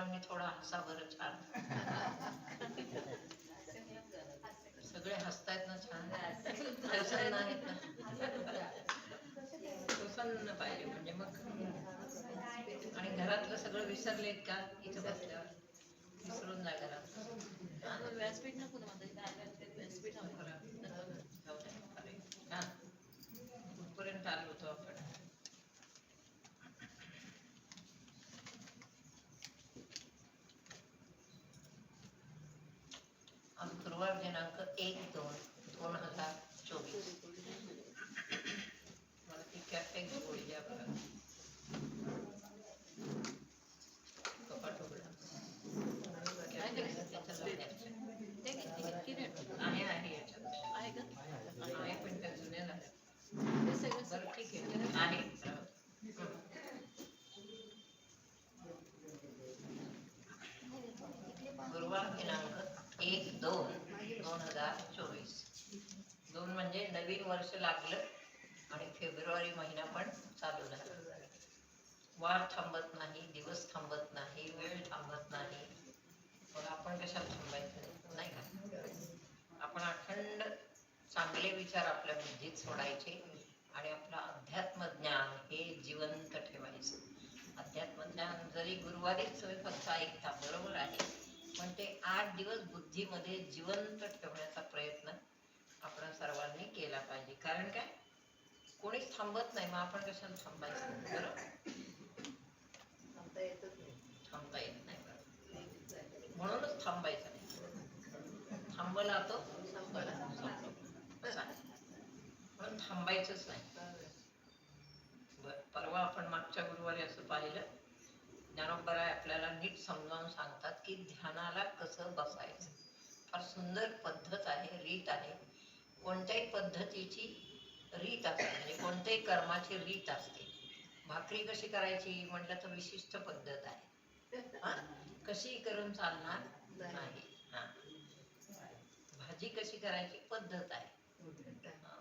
सर्वांनी थोडा हसा बरं छान. सगळे हसतायत ना छान, प्रसन्न आहेत ना, प्रसन्न पाहिजे म्हणजे मग. आणि घरातलं सगळं विसरलेत का इथं बसल्यावर? विसरून जा घरात. व्यासपीठ नको ना व्यासपीठ हा कुठपर्यंत आलो होतो आपण? आज गुरुवार दिनांक 1/2/2024. मला ती कॅफेच गोळी द्या बरं. कपाट उघडा आहे याच्यात आहे का? आहे पण त्या जुन्या झाल्या. ते सगळं बरं ठीक आहे. गुरुवार दिनांक 1/2/2024. 2 म्हणजे नवीन वर्ष लागलं आणि फेब्रुवारी महिना पण चालू झाला. वार थांबत नाही, दिवस थांबत नाही, वेळ थांबत नाही. पण आपण कशाला थांबायचं नाही का? आपण अखंड चांगले विचार आपल्या बुद्धीत सोडायचे आणि आपलं अध्यात्मज्ञान हे जिवंत ठेवायचं. अध्यात्मज्ञान जरी गुरुवारीच फक्त ऐकता बरोबर आहे, पण ते 8 दिवस बुद्धीमध्ये जिवंत ठेवण्याचा प्रयत्न आपण सर्वांनी केला पाहिजे. कारण काय, कोणीच थांबत नाही, मग आपण कशाला थांबायचं? बरोबर, थांबता येत नाही बरोबर, म्हणूनच थांबायचं नाही. थांबला तो म्हणून थांबायचंच नाही. परवा आपण मागच्या गुरुवारी असं पाहिलं, ज्ञानोबराय आपल्याला नीट समजावून सांगतात की ध्यानाला कसं बसायचं. फार सुंदर पद्धत आहे, रीत आहे. कोणत्याही पद्धतीची रीत असते, म्हणजे कोणत्याही कर्माची रीत असते. भाकरी कशी करायची म्हटलं तर विशिष्ट पद्धत आहे, कशी करून चालणार नाही. भाजी कशी करायची पद्धत आहे.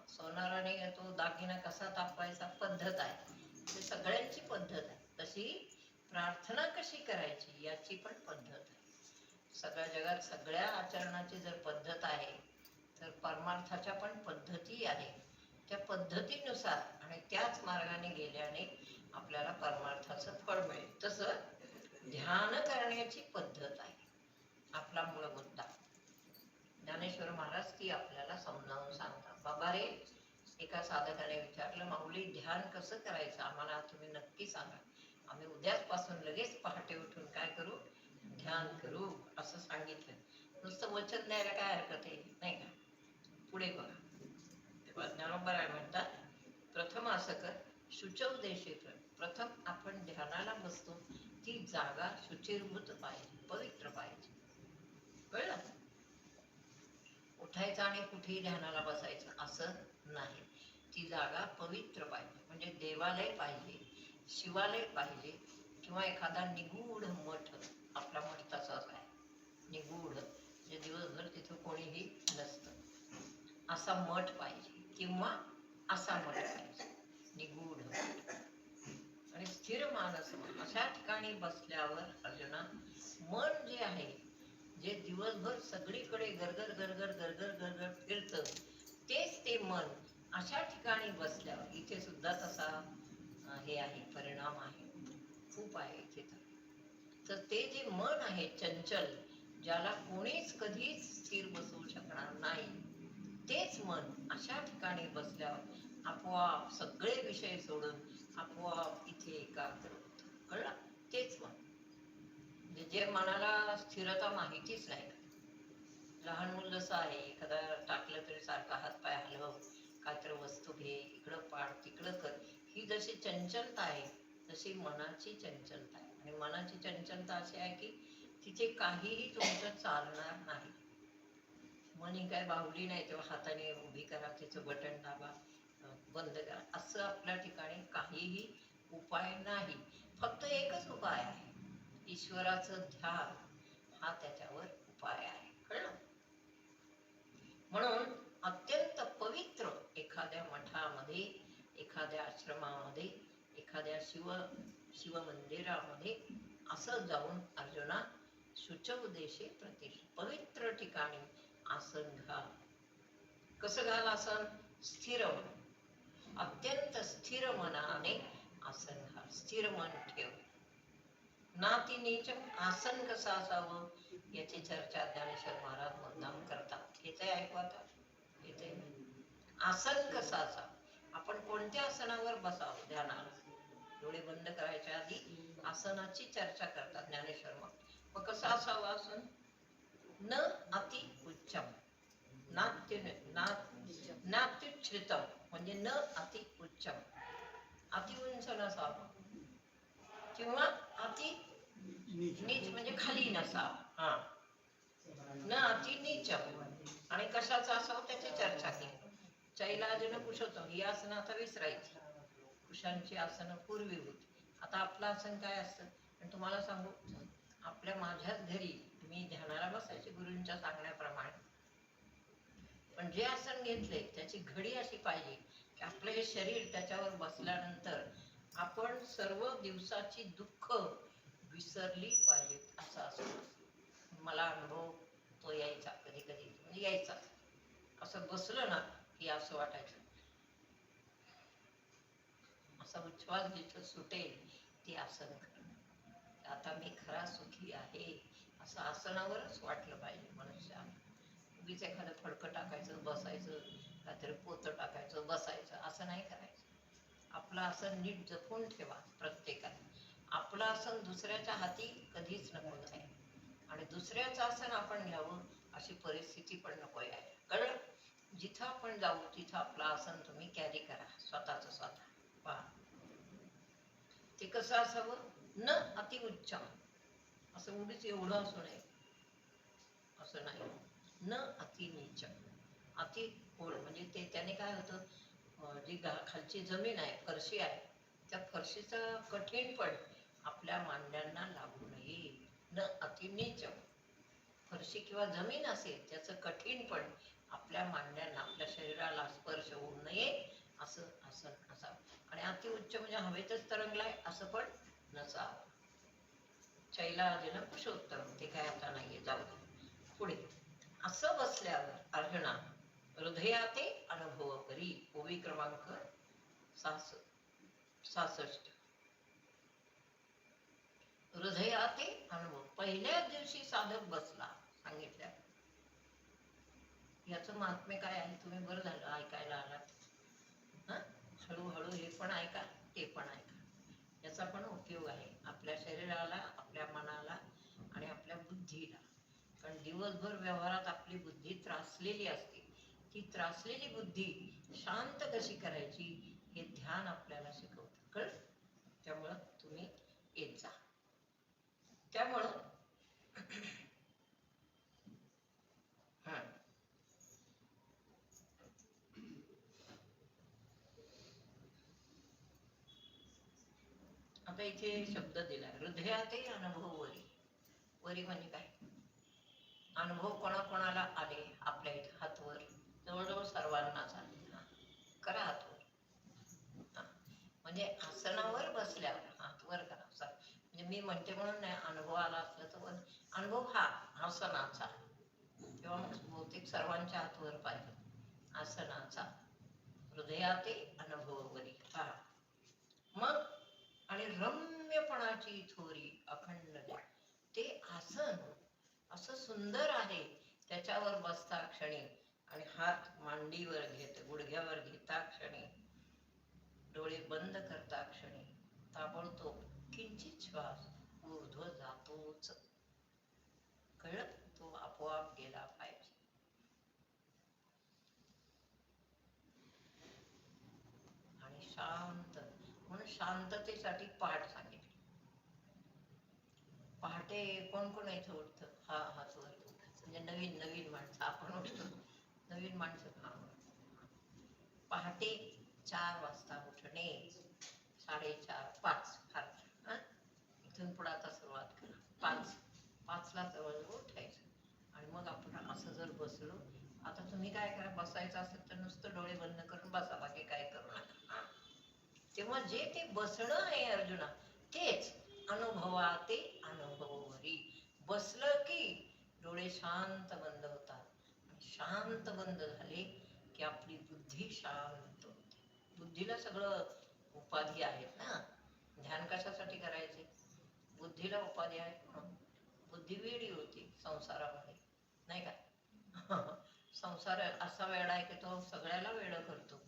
सोनाराने तो दागिना कसा तापवायचा पद्धत आहे. ते सगळ्यांची पद्धत आहे. तशी प्रार्थना कशी करायची याची पण पद्धत आहे. सगळ्या जगात सगळ्या आचरणाची जर पद्धत आहे तर परमार्थाच्या पण पद्धती आहे. त्या पद्धतीनुसार आणि त्याच मार्गाने गेल्याने आपल्याला परमार्थाचं फळ मिळेल. तसं ध्यान करण्याची पद्धत आहे आपला मूळ मुद्दा. ज्ञानेश्वर महाराज ती आपल्याला समजावून सांगतात. बाबा रे, एका साधकाने विचारलं, माऊली ध्यान कसं करायचं आम्हाला तुम्ही नक्की सांगा. आम्ही उद्याचपासून लगेच पहाटे उठून काय करू, ध्यान करू असं सांगितलं. नुसतं वचन द्यायला काय हरकत आहे, नाही का? पुढे बघा, तेव्हा ज्ञानोबराय म्हणतात, प्रथम असं कर, शुचौदेशे कर. प्रथम आपण ध्यानाला बसतो ती जागा शुचिर्भूत पाहिजे, पवित्र पाहिजे. कळलं? उठायचं आणि कुठेही ध्यानाला बसायचं असं नाही. ती जागा पवित्र पाहिजे, म्हणजे देवालय पाहिजे, शिवालय पाहिजे, किंवा एखादा निगूढ मठ. आपला मठ तसाच आहे, निगूढ, म्हणजे दिवसभर तिथं कोणीही नसतं असा मठ पाहिजे, किंवा असा मठ पाहिजे, निगूढ मठ. आणि स्थिर मानस, अशा ठिकाणी बसल्यावर अर्जुना मन जे आहे, जे दिवसभर सगळीकडे गरगर गरगर गरगर गरगर फिरतं, तेच ते मन अशा ठिकाणी बसल्यावर, इथे सुद्धा तसा हे आहे, परिणाम आहे, खूप आहे इथे. तर ते जे मन आहे चंचल, ज्याला कोणीच कधीच स्थिर बसवू शकणार नाही, तेच मन अशा ठिकाणी बसल्यावर आपोआप सगळे विषय सोडून आपोआप इथे एकाग्र होतं. कळलं? तेच मन, जे मनाला स्थिरता माहितीच नाही. लहान मुलं जसं आहे, एखादा टाकलं तरी सारखा हातपाय हलव, काहीतरी वस्तू घे, इकडं पाड तिकडं कर, ही जशी चंचलता आहे तशी मनाची चंचलता आहे. आणि मनाची चंचलता अशी आहे की तिथे काहीही तुमचं चालणार नाही. मनी काय बाहुली नाही, तेव्हा हाताने उभी करा, तिचं बटन दाबा, बंद करा, असं आपल्या ठिकाणी काहीही उपाय नाही. फक्त एकच उपाय आहे, ईश्वराचं ध्यान हा त्याच्यावर उपाय आहे. कळलं? म्हणून अत्यंत पवित्र एखाद्या मठामध्ये, एखाद्या आश्रमामध्ये, एखाद्या शिवमंदिरामध्ये असं जाऊन अर्जुना शुचौ देशे प्रतिष्ठ, पवित्र ठिकाणी आसन घाल. कसं घाल आसन? स्थिर मन, अत्यंत स्थिर मनाने आसन घाल. स्थिर मन ठेव. नाती नीच, आसन कसं असावं याची चर्चा ज्ञानेश्वर महाराज मुद्दाम करतात. येते ऐकू आता? येते. आसन कसं असावं, आपण कोणत्या आसनावर बसावं ध्यानाला, डोळे बंद करायच्या आधी आसनाची चर्चा करतात ज्ञानेश्वर मग कसं असावं आसन? न अति उच्चम, नात्युच्छ्रितम म्हणजे न अति उच्चम, अति उंच नसावं किंवा अति नीच म्हणजे खाली नसावं. हा, न अति नीचम. आणि कशाचं असावं त्याची चर्चा केली. चैलाजिन कुशोत्तम ही आसनं आता विसरायची. कुशांची आसनं पूर्वी होती. आता आपलं आसन काय असतं? आणि तुम्हाला सांगू, आपल्या माझ्याच घरी मी ध्यानाला बसायचे गुरूंच्या सांगण्याप्रमाणे. पण जे आसन घेतले त्याची घडी अशी पाहिजे की आपलं हे शरीर त्याच्यावर बसल्यानंतर आपण सर्व दिवसाची दुःख विसरली पाहिजेत. असं आसन मला अनुभव तो यायचा कधी कधी, म्हणजे यायचा. असं बसलं ना की असं वाटायचं असा उच्छ्वास जिथं सुटेल ते आसन कर. आता मी खरा सुखी आहे असं आसनावरच वाटलं पाहिजे मनुष्याला. उगीच एखादं फडकं टाकायचं बसायचं, काहीतरी पोतं टाकायचं बसायचं, असं नाही करायचं. आपलं आसन नीट जपून ठेवा प्रत्येकाने. आपलं आसन दुसऱ्याच्या हाती कधीच नको आहे, आणि दुसऱ्याचं आसन आपण घ्यावं अशी परिस्थिती पण नको आहे. कळलं? जिथं आपण जाऊ तिथं आपलं आसन तुम्ही कॅरी करा स्वतःच स्वतः. पहा ते कसं असावं? न अति उच्चम, असं उगीच एवढं असू नये असं नाही. न अति नीचम, अति खोल म्हणजे ते त्याने काय होतं, जी खालची जमीन आहे फरशी आहे त्या फरशीचं कठीणपण आपल्या मांड्यांना लागू नये. न अति नीचम, फरशी किंवा जमीन असेल त्याचं कठीणपण आपल्या मांड्यांना आपल्या शरीराला स्पर्श होऊ नये असं आसन असावं. आणि अति उच्च म्हणजे हवेतच तरंगलाय असं पण नसावं. चैलाजिन कुशोत्तम ते काय आता नाहीये, जाऊ दे. पुढे असं बसल्यावर अर्जुना हृदयाते अनुभव करी. ओवी क्रमांक 66. हृदयाते अनुभव. पहिल्याच दिवशी साधक बसला सांगितल्या. याचं महात्म्य काय आहे तुम्ही बरं झालं ऐकायला आलात. हळूहळू हे पण ऐका ते पण ऐका. याचा पण उपयोग आहे आपल्या शरीराला, आपल्या मनाला आणि आपल्या बुद्धीला. कारण दिवसभर व्यवहारात आपली बुद्धी त्रासलेली असते. ती त्रासलेली बुद्धी शांत कशी करायची हे ध्यान आपल्याला शिकवतं. कळ? त्यामुळं तुम्ही येत जा. त्यामुळं आता इथे शब्द दिला हृदयाते अनुभव वरी. वरी म्हणजे काय? अनुभव कोणाकोणाला आले आपल्या इथे? हातवर. जवळजवळ सर्वांनाच आले. करा हातवर. म्हणजे आसनावर बसल्यावर हातवर करा. म्हणजे मी म्हणते म्हणून नाही, अनुभव आला असला तर अनुभव हा आसनाचा किंवा मग बहुतेक सर्वांच्या हातवर पाहिजे आसनाचा. हृदयाते अनुभववरी. हा मग आणि रम्यपणाची थोरी अखंड द्या. ते आसन असं सुंदर आहे, त्याच्यावर बसता क्षणी आणि हात मांडीवर घेत गुडघ्यावर घेता क्षणी, डोळे बंद करता क्षणी ताबडतोब किंचित श्वास ऊर्ध्व जातोच. कळलं? तो आपोआप गेला पाहिजे. आणि शांत म्हणून शांततेसाठी पहाट सांगितली. पहाटे कोण कोण इथं उठतं? हा हात वर. म्हणजे नवीन नवीन माणसं आपण उठतो. नवीन माणसं पहाटे 4 वाजता उठणे. 4:30 5 फार. इथून पुढे आता सुरुवात करा. 5ला जवळजवळ उठायचं. आणि मग आपण असं जर बसलो, आता तुम्ही काय करा, बसायचं असेल तर नुसतं डोळे बंद करून बसा, बाकी काय करू नका. तेव्हा जे ते बसणं आहे अर्जुना तेच अनुभवाते अनुभवरी. बसलं की डोळे शांत बंद होतात. शांत बंद झाले की आपली बुद्धी शांत होते. बुद्धीला सगळं उपाधी आहेत ना. ध्यान कशासाठी करायचे? बुद्धीला उपाधी आहेत ना. बुद्धी वेडी होती संसारामध्ये, नाही का? संसार असा वेडा आहे की तो सगळ्याला वेडं करतो.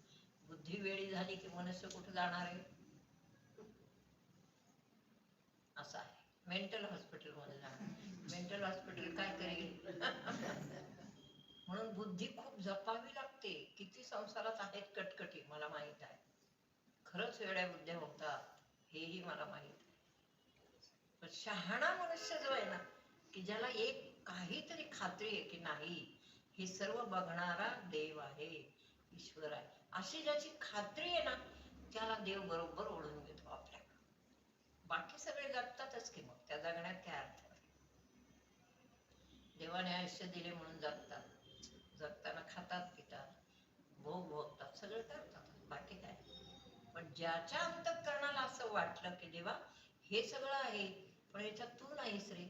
बुद्धी वेडी झाली की मनुष्य कुठे जाणार आहे? असं आहे. मेंटल हॉस्पिटलमध्ये जाणार. मेंटल हॉस्पिटल काय करेल? म्हणून बुद्धी खूप जपावी लागते. किती संसारात आहेत कटकटी मला माहित आहे. खरंच वेड्या बुद्ध्या होतात हेही मला माहित आहे. पण शहाणा मनुष्य जो आहे ना, की ज्याला एक काहीतरी खात्री आहे की नाही हे सर्व बघणारा देव आहे, ईश्वर आहे, अशी ज्याची खात्री आहे ना, त्याला देव बरोबर ओढून घेतो आपल्याकडे. बाकी सगळे जगतातच की, मग त्या जगण्यात काय अर्थ नाही. देवाने आयुष्य दिले म्हणून जगतात. जगताना खातात पितात, भोग भोगतात, सगळं करतात, बाकी काय. पण ज्याच्या अंतःकरणाला असं वाटलं की देवा हे सगळं आहे पण याच्यात तू नाहीस रे,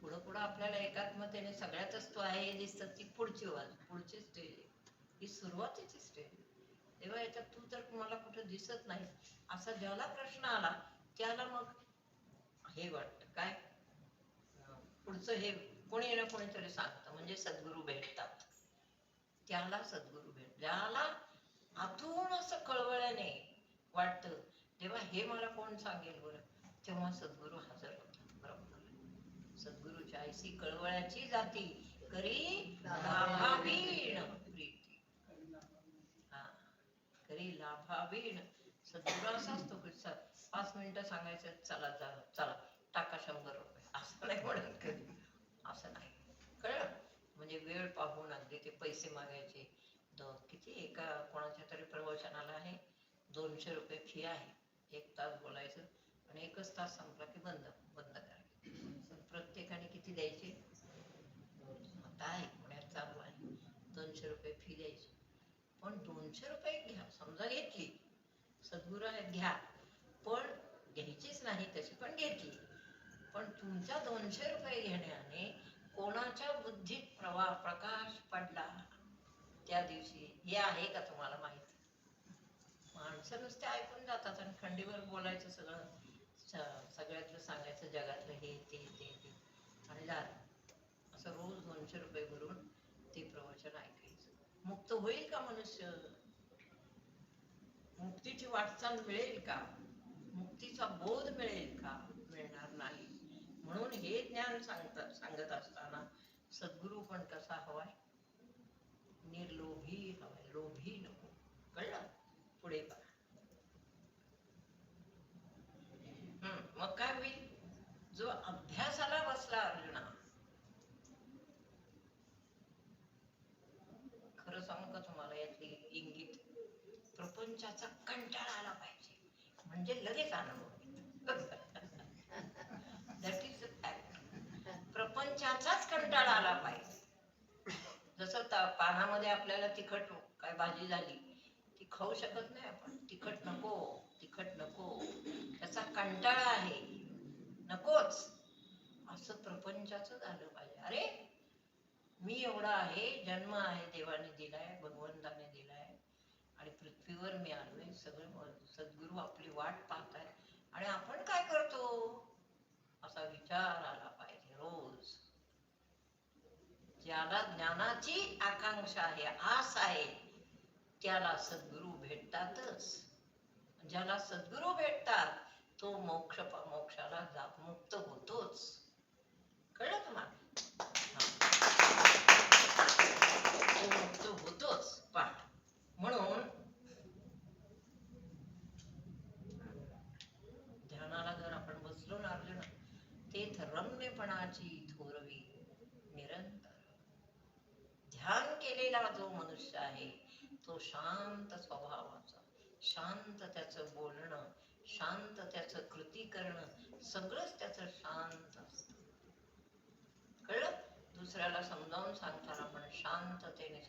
पुढं पुढं आपल्याला एकात्मतेने सगळ्यातच तू आहे हे दिसतं, ती पुढची बाजू, पुढची स्टेज आहे. ही सुरुवातीची स्टेज. तेव्हा याच्यात तू तर मला कुठं दिसत नाही असा ज्याला प्रश्न आला त्याला मग हे वाटतं काय, पुढचं हे कोणी ना कोणीतरी सांगतं, म्हणजे सद्गुरू भेटतात. त्याला सद्गुरू भेट. ज्याला आतून असं कळवळ्याने वाटतं तेव्हा हे मला कोण सांगेल बरं, तेव्हा सद्गुरू हजर होतात. बरोबर. सद्गुरूच्या ऐसी कळवळ्याची जाती करी लाभावीण प्रीती. हा, करी लाभावीण. सद्गुरू असा असतो की 5 मिनिटं सांगायचं, चला चला टाका 100 रुपये, असं नाही म्हणत कधी. असं नाही, कळलं? म्हणजे वेळ पाहून अगदी ते पैसे मागायचे. किती एका कोणाच्या तरी प्रवचनाला आहे 200 रुपये फी आहे. 1 तास बोलायचं आणि 1च तास संपला की बंद करायचं. प्रत्येकाने किती द्यायचे? आता आहे पुण्यात चालू आहे 200 रुपये फी द्यायची. पण 200 रुपये घ्या, समजा घेतली, सद्गुरू आहेत घ्या, पण घ्यायचीच नाही तशी, पण घेतली. पण तुमच्या 200 रुपये घेण्याने कोणाच्या बुद्धीत प्रकाश पडला त्या दिवशी हे आहे का तुम्हाला माहित? माणसं नुसते ऐकून जातात आणि खंडीवर बोलायचं, सगळ्यातलं सांगायचं, जगातलं हे ते ते ते आणि झालं. असं रोज 200 रुपये भरून ते प्रवचन ऐकायचं. मुक्त होईल का मनुष्य? मुक्तीची वाटचाल मिळेल का? मुक्तीचा बोध मिळेल का? मिळणार नाही. म्हणून हे ज्ञान सांगत असताना सद्गुरू पण कसा हवाय? निर्लोभी हवाय, लोभी नको. कळलं? पुढे पहा. मग काय होईल? जो अभ्यासाला बसला अर्जुना, खरं सांगू का तुम्हाला यातली इंगित, प्रपंचाचा कंटाळा आला पाहिजे म्हणजे लगेच अनुभव. That is the fact. प्रपंचाचाच कंटाळा आला पाहिजे. जसं पानामध्ये आपल्याला तिखट काय भाजी झाली ती खाऊ शकत नाही आपण, तिखट नको तिखट नको, त्याचा कंटाळा आहे, नकोच. असं प्रपंचाचं झालं पाहिजे. अरे मी एवढा आहे, जन्म आहे देवाने दिलाय, भगवंताने दिलाय आणि पृथ्वीवर मी आलोय, सगळं सद्गुरू आपली वाट पाहताय आणि आपण काय करतो असा विचार आला पाहिजे रोज. ज्याला ज्ञानाची आकांक्षा आहे, आस आहे, त्याला सद्गुरू भेटतातच. ज्याला सद्गुरू भेटतात तो मोक्षाला मुक्त होतोच. कळलं तुम्हाला? तो मुक्त होतोच. पाठ. म्हणून ध्यानाला जर आपण बसलो ना अर्जुना, तेथ रम्यपणाची थोरवी निरंतर. ध्यान केलेला जो मनुष्य आहे तो शांत स्वभावाचा, शांत त्याचं बोलणं, शांत त्याचं कृती करणं, सगळंच त्याचं शांत असतं. कळलं? दुसऱ्याला समजावून सांगताना पण शांततेने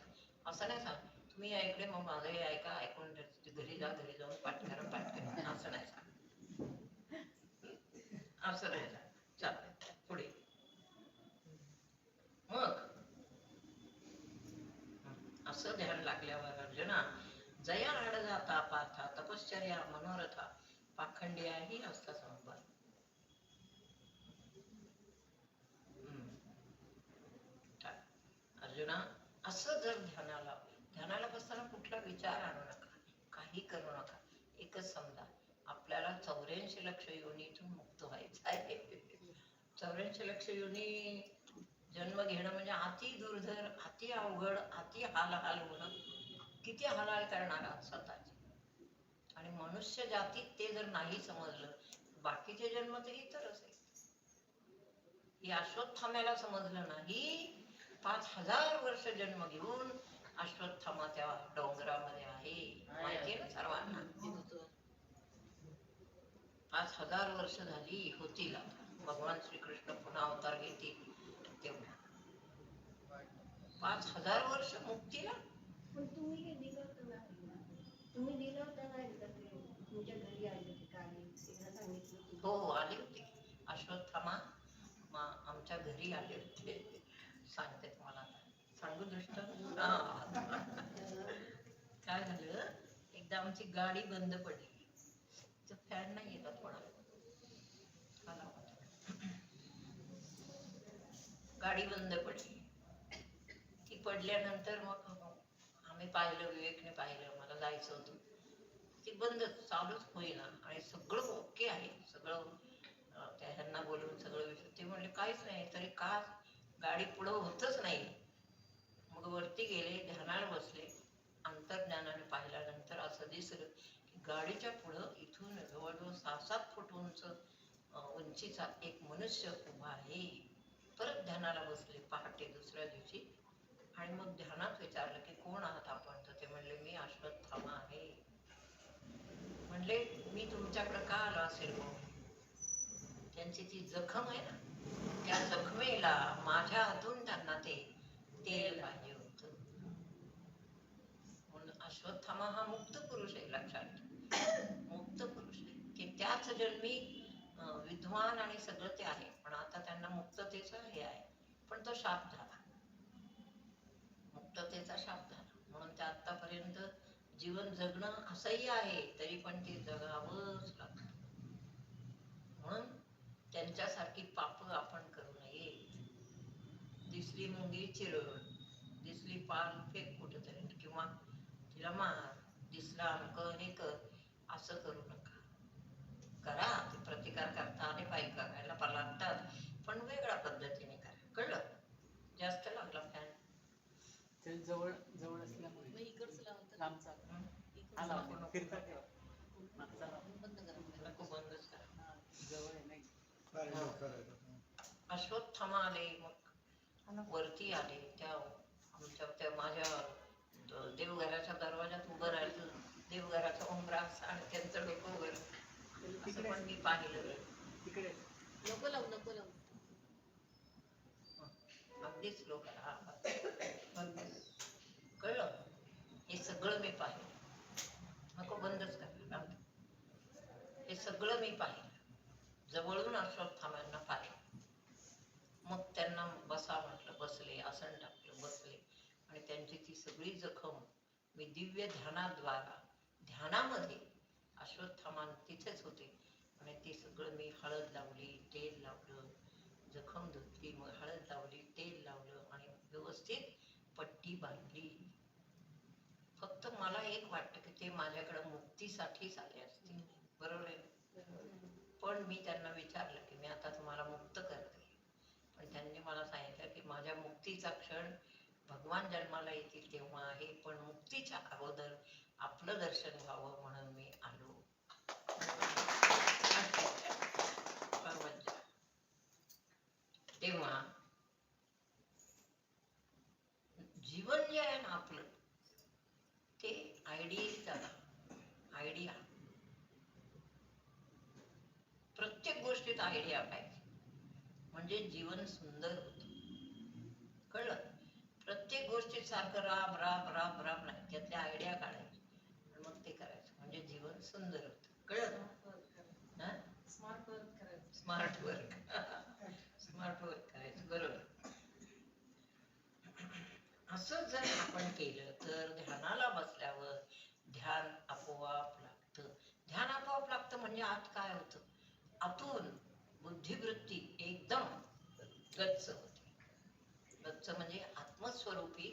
असं नाही सांग तुम्ही या इकडे मग माझंही ऐका, ऐकून घरी जाऊन पाठ करा असं नाही सांग. जया आड जाता पाथा तपश्चर्या मनोरथा पाखंड्या ही असता संभार. अर्जुना, असं जर ध्यानाला बसताना कुठला विचार आणू नका, काही करू नका. एकच समजा, आपल्याला 84 लक्ष योनीतून मुक्त व्हायचं आहे. 84 लक्ष योनी जन्म घेणं म्हणजे अति दुर्धर, अति अवघड, अति हाल होणं. किती हाल करणार आहात स्वतःचे. आणि मनुष्य जातीत ते जर नाही समजलं, बाकीचे जन्म तर इतरच आहेत. हे अश्वत्थाम्याला समजलं नाही. 5000 वर्ष जन्म घेऊन अश्वत्थामा त्या डोंगरामध्ये आहे, माहितीये ना सर्वांना. 5000 वर्ष झाली होतील. भगवान श्रीकृष्ण पुन्हा अवतार घेतील तेव्हा 5000 वर्ष मुक्तीला. पण तुम्ही हे दिलं होतं ना, तुम्ही दिलं होतं ना एकदा ते तुमच्या घरी आले होते काली, एकदा सांगितलं होतं. हो आले होते अश्वत्थामा आमच्या घरी आले होते. सांगते तुम्हाला, सांगू दृष्ट. काय झालं, एकदा आमची गाडी बंद पडली, तर फॅन नाही येतात कोणाला. गाडी बंद पडली. ती पडल्यानंतर मग आम्ही पाहिलं, विवेकने पाहिलं, मला जायचं होतं. ती बंद चालूच होईना आणि सगळं ओके आहे, सगळं त्या ह्यांना बोलून सगळं विषय. ते म्हणले काहीच नाही, तरी का गाडी पुढं होतच नाही. मग वरती गेले, ध्यानाला बसले. अंतर्ज्ञानाने पाहिल्यानंतर असं दिसलं की गाडीच्या पुढं इथून जवळजवळ 6-7 फूट उंच उंचीचा एक मनुष्य उभा आहे. परत ध्यानाला बसले पहाटे दुसऱ्या दिवशी आणि मग ध्यानात विचारलं की कोण आहात आपण. तर ते म्हणले मी अश्वत्थामा आहे. म्हणले मी तुमच्याकडे का आलो असेल मग. त्यांची ती जखम आहे ना, त्या जखमेला माझ्या हातून त्यांना ते तेल पाहिजे होतं. म्हणून अश्वत्थामा हा मुक्त पुरुष आहे, लक्षात. मुक्त पुरुष आहे की त्याच जन्मी विद्वान आणि सगळं ते आहे, पण आता त्यांना मुक्ततेचं हे आहे. पण तो शाप झाला, मुक्ततेचा शाप झाला. म्हणून ते आतापर्यंत जीवन जगणं असह्य आहे, तरी पण ते जगावंच लागतं. म्हणून त्यांच्यासारखी पाप आपण करू नये. दिसली मुंगी चिरळ, दिसली पाल फेक कुठेतरी, किंवा तिला मार, दिसला अंक हे कर, असं करू नका. करा, ते प्रतिकार करता आले पाहिजे, करायला लागतात, पण वेगळ्या पद्धतीने करा. कळलं. जास्त लागला फॅन. जवळ जवळ असल्यामुळे मग इकडचं लावून तर लांबचा आला होता. फिरता ठेवा. मागचा लावा. बंद करा. नको, बंदच करा. हा, जवळ आहे नाही. अश्वत्थामा आले, मग वरती आले. आमच्या त्या माझ्या देवघराच्या दरवाजात उभं राहिलं, देवघराचा उंबरा आणि त्यांचं डोकं वर, असं पण मी पाहिलं. तिकडे नको लावू. अगदीच लोक कळलं. हे सगळं मी पाहिलं. नको, बंदच करा. हे सगळं मी पाहिलं, जवळून अश्वत्थाम्यांना पाहिलं. मग त्यांना बसा म्हटलं, बसले. आसन टाकलं, बसले. आणि त्यांची ती सगळी जखम मी दिव्य ध्यानाद्वारा, ध्यानामध्ये अश्वत्थामा तिथेच होते, आणि ते सगळं मी हळद लावली, तेल लावलं, जखम धुतली, मग हळद लावली, तेल लावलं आणि व्यवस्थित पट्टी बांधली. फक्त मला एक वाटतं की ते माझ्याकडे मुक्तीसाठीच आले असतील, बरोबर आहे. पण मी त्यांना विचारलं की मी आता तुम्हाला मुक्त करते, पण त्यांनी मला सांगितलं की माझ्या मुक्तीचा क्षण भगवान जन्माला येतील तेव्हा आहे, पण मुक्तीच्या अगोदर आपलं दर्शन व्हावं म्हणून मी आलो. तेव्हा जीवन जे आहे ना आपलं, ते आयडिया. प्रत्येक गोष्टीत आयडिया पाहिजे, म्हणजे जीवन सुंदर होतं. कळलं. प्रत्येक गोष्टीत सारखं राब राब राब राब नाही, त्यातल्या आयडिया काढायची आणि मग ते करायचं, म्हणजे जीवन सुंदर होतं. कळलं. स्मार्ट वर्क करायचं, बरोबर. असं जर आपण केलं तर ध्यानाला बसल्यावर म्हणजे आत काय होतं, आतून बुद्धिवृत्ती एकदम गच्च होते. गच्च म्हणजे आत्मस्वरूपी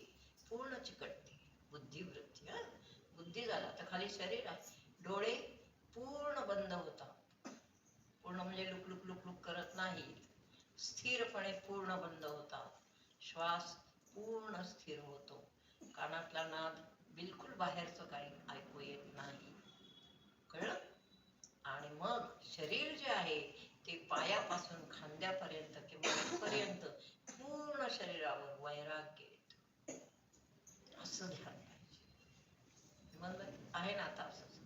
पूर्ण चिकटते बुद्धिवृत्ती. बुद्धी झाला तर खाली शरीर आहे. डोळे पूर्ण बंद होतात. पूर्ण म्हणजे लुकलुक लुकलुक करत नाही, स्थिरपणे पूर्ण बंद होतात. श्वास पूर्ण स्थिर होतो. कानातला नाद बिलकुल बाहेरचं काही ऐकू येत नाही. कळलं? आणि मग शरीर जे आहे ते पायापासून खांद्यापर्यंत किंवा इथपर्यंत पूर्ण शरीरावर वैराग्य येतं. असं ध्यान पाहिजे. मग आहे ना आता असंच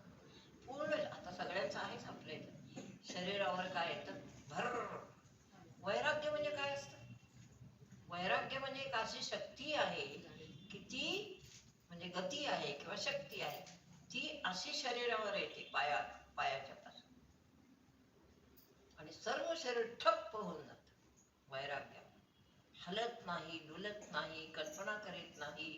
पूर्ण. आता सगळ्यांचं आहेच आपल्या इथं. शरीरावर काय येतं, भर. वैराग्य म्हणजे काय असतं? वैराग्य म्हणजे एक अशी शक्ती आहे की ती म्हणजे गती आहे किंवा शक्ती आहे, ती अशी शरीरावर येते पायाच्या पासून आणि सर्व शरीर ठप्प होऊन जात वैराग्य. हलत नाही, डुलत नाही, कल्पना करीत नाही,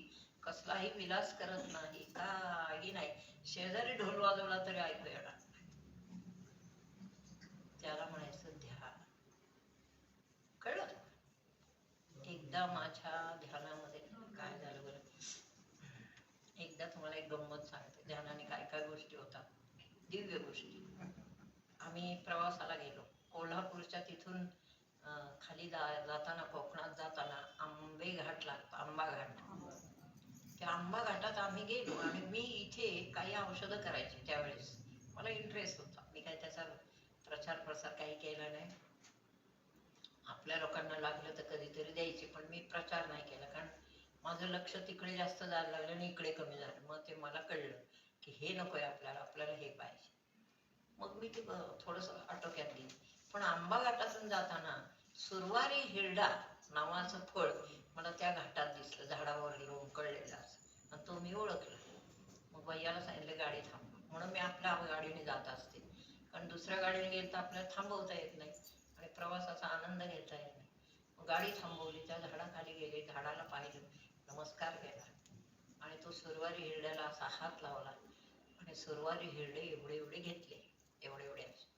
कसलाही विलास करत नाही, काही नाही. शेजारी ढोल वाजवला तरी ऐकू येणार नाही. त्याला म्हणायचं ध्यान. कळलं? एकदा माझ्या ध्यानामध्ये काय झालं बरं, एकदा तुम्हाला एक गंमत सांगते. ध्यानाने काय काय गोष्टी होतात, दिव्य गोष्टी. आम्ही प्रवासाला गेलो कोल्हापूरच्या तिथून. खाली जाताना, कोकणात जाताना आंबे घाट लागतो, आंबा घाट. त्या आंबा घाटात आम्ही गेलो आणि मी इथे काही औषधं करायची त्यावेळेस. मला इंटरेस्ट होता. मी काही त्याचा प्रचार प्रसार काही केला नाही. आपल्या लोकांना लागलं तर कधीतरी द्यायचे, पण मी प्रचार नाही केला, कारण माझं लक्ष तिकडे जास्त जायला लागलं आणि इकडे कमी झालं. मग ते मला कळलं की हे नकोय आपल्याला, आपल्याला हे पाहिजे. मग मी ते थोडंसं आटोक्यात घेईन. पण आंबा घाटातून जाताना सुरवारी हिरडा नावाचं फळ मला त्या घाटात दिसलं, झाडावर लोंबकळलेलं असं, आणि तो मी ओळखला. मग भैयाला सांगितलं गाडी थांबवा, म्हणून मी आपल्या गाडीने जात असते, कारण दुसऱ्या गाडीने गेलं तर आपल्याला थांबवता येत नाही आणि प्रवासाचा आनंद घेता येत नाही. मग गाडी थांबवली, त्या झाडाखाली गेले, झाडाला पाहिलं, नमस्कार केला आणि तो सुरवारी हिरड्याला असा हात लावला आणि सुरवारी हिरडे एवढे एवढे घेतले, एवढे एवढे असे.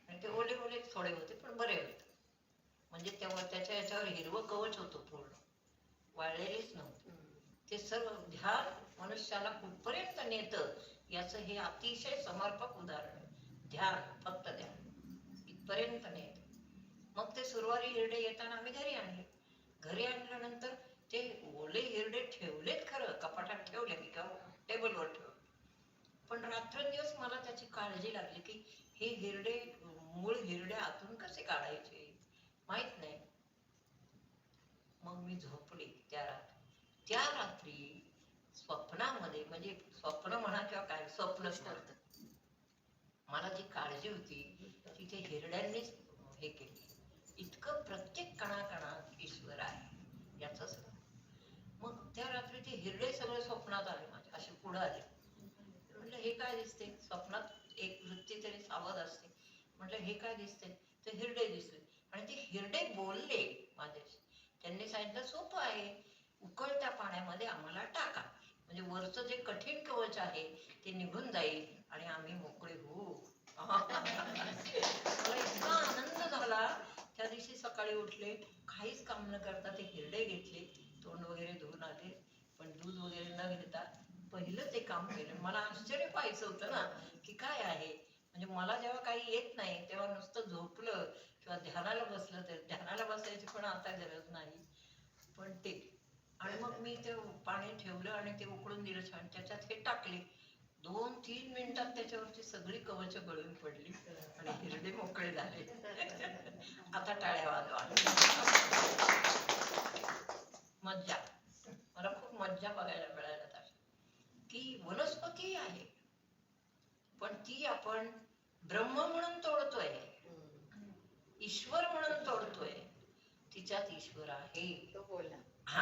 आणि ते ओले ओले थोडे होते पण बरे होते. म्हणजे तेव्हा त्याच्या याच्यावर हिरवं कवच होतं, पूर्ण वाळलेलीच नव्हती. ते सर्व ध्यान मनुष्याला कुठपर्यंत नेतं याचं हे अतिशय समर्पक उदाहरण आहे. ध्यान, फक्त ध्यान इथपर्यंत नेतं. मग ते सुरवारी हिरडे येताना आम्ही घरी आणले. घरी आणल्यानंतर ते ओले हिरडे ठेवलेत खरं, कपाटात ठेवले मी किंवा टेबलवर ठेवले, पण रात्रंदिवस मला त्याची काळजी लागली की हे हिरडे, मूळ हिरडे आतून कसे काढायचे माहित नाही. मग मी झोपले त्या रात्री स्वप्नामध्ये, म्हणजे स्वप्न म्हणा किंवा काय, स्वप्नच म्हणतात, मला जी काळजी होती ती ते हिरड्यांनीच हे केली. इतकं प्रत्येक कणाकणात ईश्वर आहे याच. मग त्या रात्री ते हिरडे सगळे स्वप्नात आले माझ्या, असे पुढे आले. म्हटलं हे काय दिसते, स्वप्नात एक वृत्ती तरी सावध असते. म्हटलं हे काय दिसते, ते हिरडे दिसले आणि ते हिरडे बोलले माझ्याशी. त्यांनी सांगितलं सोपं आहे, उकळत्या पाण्यामध्ये आम्हाला टाका, म्हणजे वरचं जे कठीण कवच आहे ते निघून जाईल आणि आम्ही मोकळे होऊ. मला इतका आनंद झाला. त्या दिवशी सकाळी उठले, काहीच काम न करता ते हिरडे घेतले, तोंड वगैरे धुवून आले, पण दूध वगैरे न घेता पहिलं ते काम केलं. मला आश्चर्य पाहायचं होतं ना की काय आहे, म्हणजे मला जेव्हा काही येत नाही तेव्हा नुसतं झोपलं किंवा ध्यानाला बसलं तर ध्यानाला बसायची पण आता गरज नाही, पण ते. आणि मग मी ते पाणी ठेवलं आणि ते उकळून दिलं छान, त्याच्यात हे टाकले. 2-3 मिनिटात त्याच्यावरची सगळी कवच गळून पडली आणि हिरडे मोकळे झाले. आता टाळ्या वाजवा. मज्जा, मला खूप मज्जा बघायला मिळायला त्याची. की वनस्पती आहे पण ती आपण ब्रह्म म्हणून तोडतोय, ईश्वर म्हणून तोडतोय. तिच्यात ईश्वर आहे, तो बोला. हा,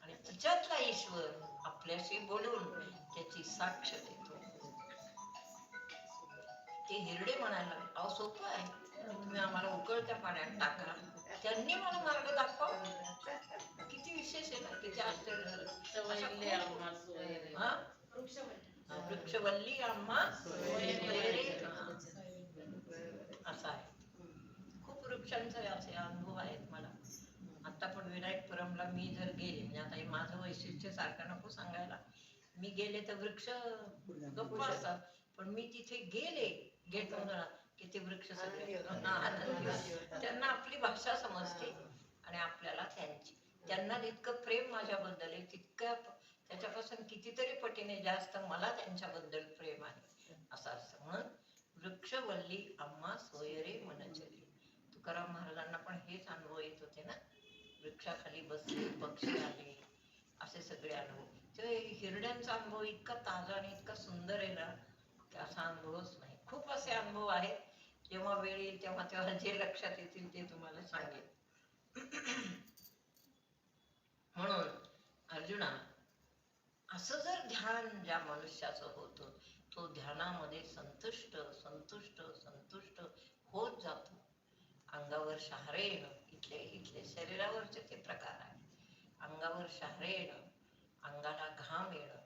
आणि तिच्यातला ईश्वर आपल्याशी बोलून त्याची साक्ष देतो. ते हिरडे म्हणायला लागले, अहो सोपं आहे, तुम्ही आम्हाला उकळत्या पाण्यात टाका, त्यांनी मला मार्ग दाखवा. किती विशेष आहे ना, किती आश्चर्य झालं. सवयले आम्हाला हा, वृक्ष म्हणतात. वृक्षवल्ली आम्हा सोयरे असा आहे. खूप वृक्षांचे असे अनुभव आहेत मला. आता पण विनायकपुरमला मी जर गेले, म्हणजे आता हे माझं वैशिष्ट्य सारखं नको सांगायला, मी गेले तर वृक्ष गप्प असतात, पण मी तिथे गेले गेट की ते वृक्ष सगळे त्यांना आपली भाषा समजते आणि आपल्याला त्यांची. त्यांना जितकं प्रेम माझ्याबद्दल आहे तितकं त्याच्यापासून कितीतरी पटीने जास्त मला त्यांच्याबद्दल प्रेम आहे असं असतं. म्हणून वृक्षवल्ली आम्हा सोयरे मनचली. तुकाराम महाराजांना पण हेच अनुभव येत होते ना, वृक्षाखाली बसले, पक्षी आले, असे सगळे अनुभव. ते हिरड्यांचा अनुभव इतका ताजा आणि इतका सुंदर आहे ना की असा अनुभवच नाही. खूप असे अनुभव आहेत, जेव्हा वेळ येईल तेव्हा तेव्हा जे लक्षात येतील ते तुम्हाला सांगेल. म्हणून अर्जुना, असं जर ध्यान ज्या मनुष्याचं होतं तो ध्यानामध्ये संतुष्ट संतुष्ट संतुष्ट होत जातो. अंगावर शहारे येणं, इथले शरीरावरचे ते प्रकार आहे. अंगावर शहारे येणं, अंगाला घाम येणं,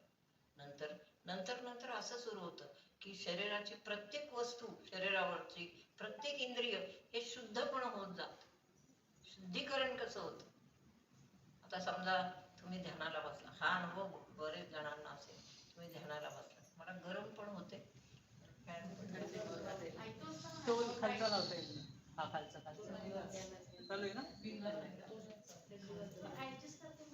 नंतर नंतर नंतर असं सुरू होतं की शरीराची प्रत्येक वस्तू, शरीरावरची प्रत्येक इंद्रिय हे शुद्धपण होत जात. शुद्धीकरण कसं होतं? आता समजा तुम्ही ध्यानाला बसला, हा अनुभव बरेच जणांना असेल. तुम्ही ध्यानाला बसला, मला गरम पण होते, तो खालचा लावतोय. हा खालचा चालू आहे ना.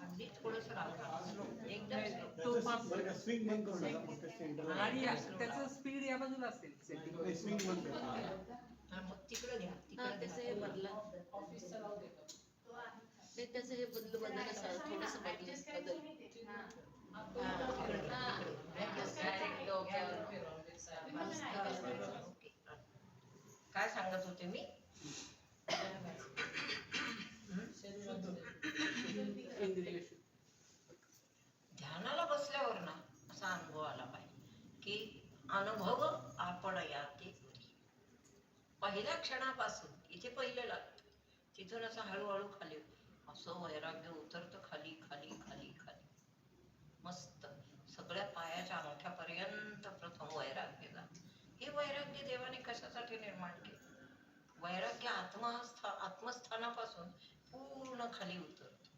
अगदी थोडस राहतं एकदम तो पास स्विंग बंद करू नका, फक्त सेंटर आणि त्याचं स्पीड या बाजूला असेल सेटिंग. स्विंग बंद करा. मग तिकडे घ्या, हा तिकडे त्याचं हे घ्या. बदला ते त्याचं हे बदल थोडस बदल ओके. काय सांगत होते मी? ध्यानाला बसल्यावर ना असा अनुभव आला पाहिजे की अनुभव आपण याते घरी. पहिल्या क्षणापासून इथे पहिलं लागतं, तिथून असं हळूहळू खाली असं वैराग्य उतरतं, खाली खाली खाली खाली मस्त सगळ्या पायाच्या अंगठ्यापर्यंत प्रथम वैराग्य जात. हे वैराग्य देवाने कशासाठी निर्माण केलं? वैराग्य आत्मस्थानापासून पूर्ण खाली उतरतं.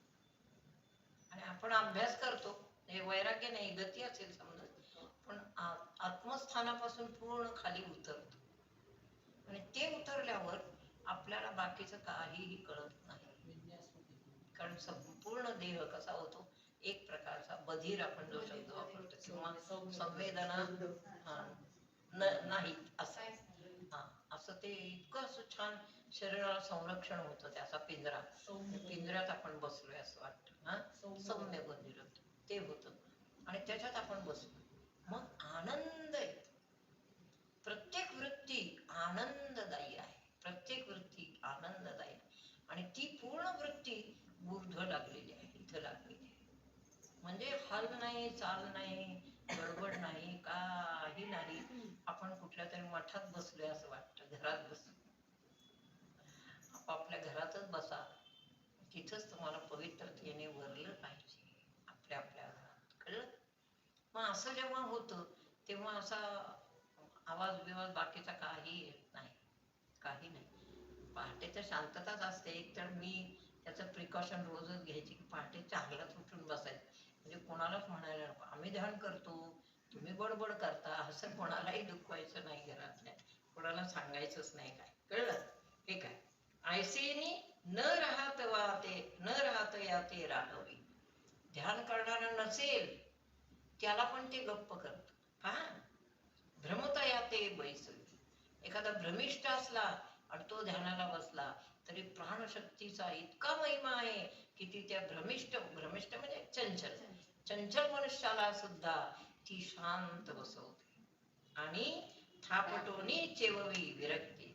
आणि आपण अभ्यास करतो, हे वैराग्य नाही, गती असेल समजा, पण आत्मस्थानापासून पूर्ण खाली उतरतो. आणि ते उतरल्यावर आपल्याला बाकीचं काहीही कळत नाही. कारण संपूर्ण देह कसा होतो, एक प्रकारचा बधीर आपण जो शब्द वापरतो, किंवा संवेदना नाही असं ते इतकं असं छान शरीराला संरक्षण होतं. त्याचा पिंजरा, पिंजऱ्यात आपण बसलोय असं वाटतं. सौम्य बधीर ते होतं आणि त्याच्यात आपण बसलो, मग आनंद येतो. प्रत्येक वृत्ती आनंददायी आहे, प्रत्येक वृत्ती आनंददायी, आणि ती पूर्ण वृत्ती ऊर्ध्व लागलेली आहे, इथं लागलेली आहे. म्हणजे हाल नाही, चाल नाही, गडबड नाही, काही नाही. आपण कुठल्या तरी मठात बसलोय असं वाटतं, घरात बसलो. आपापल्या घरातच बसा, तिथंच तुम्हाला पवित्रतेने भरलं पाहिजे आपल्या आपल्या घरात, कळलं? मग असं जेव्हा होतं तेव्हा असा आवाज बिवाज बाकीचा काही येत नाही, काही नाही. पहाटे तर शांतताच असते. एक तर मी त्याचं प्रिकॉशन रोजच घ्यायची की पहाटे 4लाच उठून बसायचं, म्हणजे कोणालाच म्हणायला नको आम्ही ध्यान करतो, तुम्ही बडबड करता, असं कोणालाही दुखवायचं नाही, घरातल्या कोणाला सांगायचंच नाही. काय कळलं? हे काय ऐसेनी न राहत याते राहावी. ध्यान करणारा नसेल त्याला पण ते गप्प करत. पहा, भ्रमता याते बैसवी. एखादा भ्रमिष्ठ असला आणि तो ध्यानाला बसला तरी प्राणशक्तीचा इतका महिमा आहे की ती त्या भ्रमिष्ठ म्हणजे चंचल मनुष्याला सुद्धा ती शांत बसवते आणि थापटोनी चेववी विरक्ती.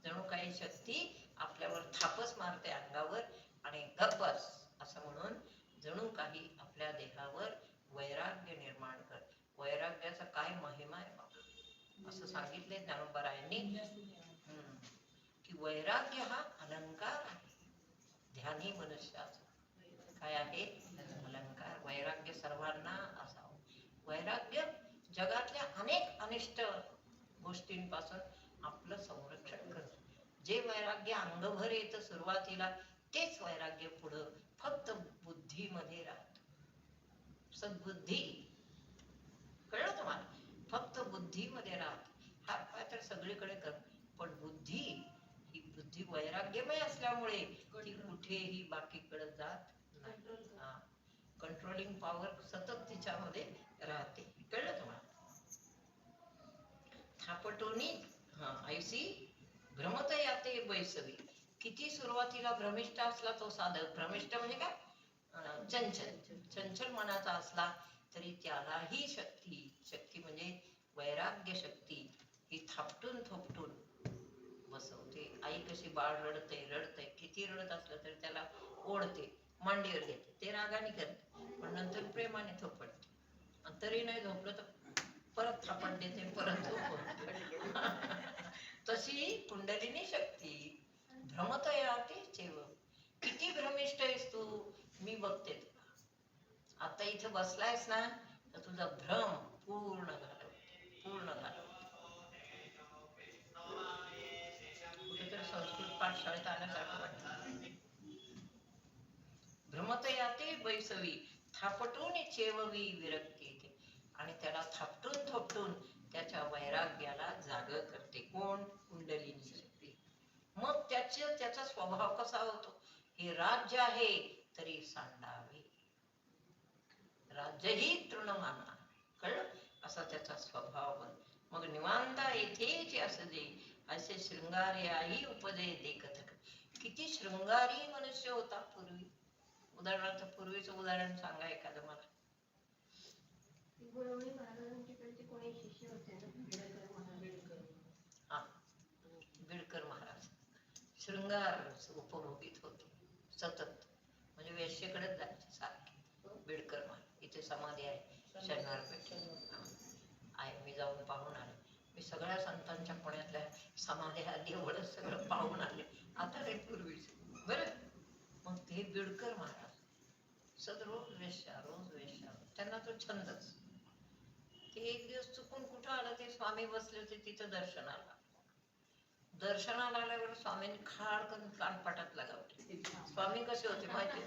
जणू काही शक्ती आपल्यावर थापच मारते अंगावर आणि गप्पस असं म्हणून जणू काही आपल्या देहावर वैराग्य निर्माण कर. वैराग्याचा काय महिमा आहे बाबा, असं सांगितले ज्ञानोबरायांनी की वैराग्य हा अलंकार आहे. ध्यानी मनुष्याचा काय आहे? अलंकार. वैराग्य सर्वांना असावं. वैराग्य जगातल्या अनिष्ट गोष्टींपासून आपलं संरक्षण करत. जे वैराग्य अंगभर येतं सुरुवातीला तेच वैराग्य पुढं फक्त बुद्धीमध्ये राहत. सद्बुद्धी, कळलं तुम्हाला? फक्त बुद्धीमध्ये राहत. हात पाय तर सगळीकडे कर, पण बुद्धी, ही बुद्धी वैराग्यमय असल्यामुळे ती कुठेही बाकीकडे जात नाही. कंट्रोलिंग पॉवर सतत तिच्यामध्ये राहते. कळलं तुम्हाला? थापटोनी ऐसी भ्रमत याते बैसवी. किती सुरुवातीला भ्रमिष्ठ असला तो साधक, भ्रमिष्ठ म्हणजे काय? चंचल मनाचा असला तरी त्यालाही शक्ती म्हणजे वैराग्य शक्ती ही थापटून थोपटून बसवते. आई कशी बाळ रडते, किती रडत असलं तरी त्याला ओढते, मांडीवर घेते, ते रागाने करते, पण नंतर प्रेमाने थोपटते. आणि तरी नाही झोपलं तर परत थापट देते, परत झोपवते. तशी कुंडलिनी शक्ती भ्रमत याते चेव. किती भ्रमिष्ठ आहेस तू, मी बघते तुला. आता इथे बसलायस ना, तर तुझा भ्रम पूर्ण घालव. कुठेतरी संस्कृत पाठशाळेत आल्यासारखं वाटतं. भ्रमत याते बैसवी, थापटून चेववी विरक्ती. आणि त्याला थापटून थोपटून त्याच्या वैराग्याला जाग करते. कोण? कुंडलिनी शक्ती. मग त्याचा स्वभाव कसा होतो? हे राज्य आहे तरी सांडावे, राज्यही तृणमाना. कळलं? असा त्याचा स्वभाव बन. मग निवांता येथेच असं दे, असे शृंगारी आई उपदे देखत. किती शृंगारी मनुष्य होता पूर्वी. उदाहरणार्थ पूर्वीचं उदाहरण सांगा एखादं मला. गुरवणी महाराजांच्याकडचे कोणी शिष्य होते ना, बिडकर महाराज शृंगार उपभोगीत होते सतत, म्हणजे वेश्येकडेच जायचे सारखे. बिडकर महाराज इथे समाधी आहे शनिवार पेठेत आहे. मी जाऊन पाहून आले. मी सगळ्या संतांच्या पुण्यातल्या समाध्या देवळं सगळं पाहून आले. आता रे पूर्वीच बरं. मग ते बिडकर महाराज रोज वेश्या. त्यांना तो छंदच. ते एक दिवस चुकून कुठं आलं, ते स्वामी बसले होते तिथं दर्शनाला आल्यावर स्वामींनी खाडकन कानपाटात लगावले. स्वामी कसे होते माहिती?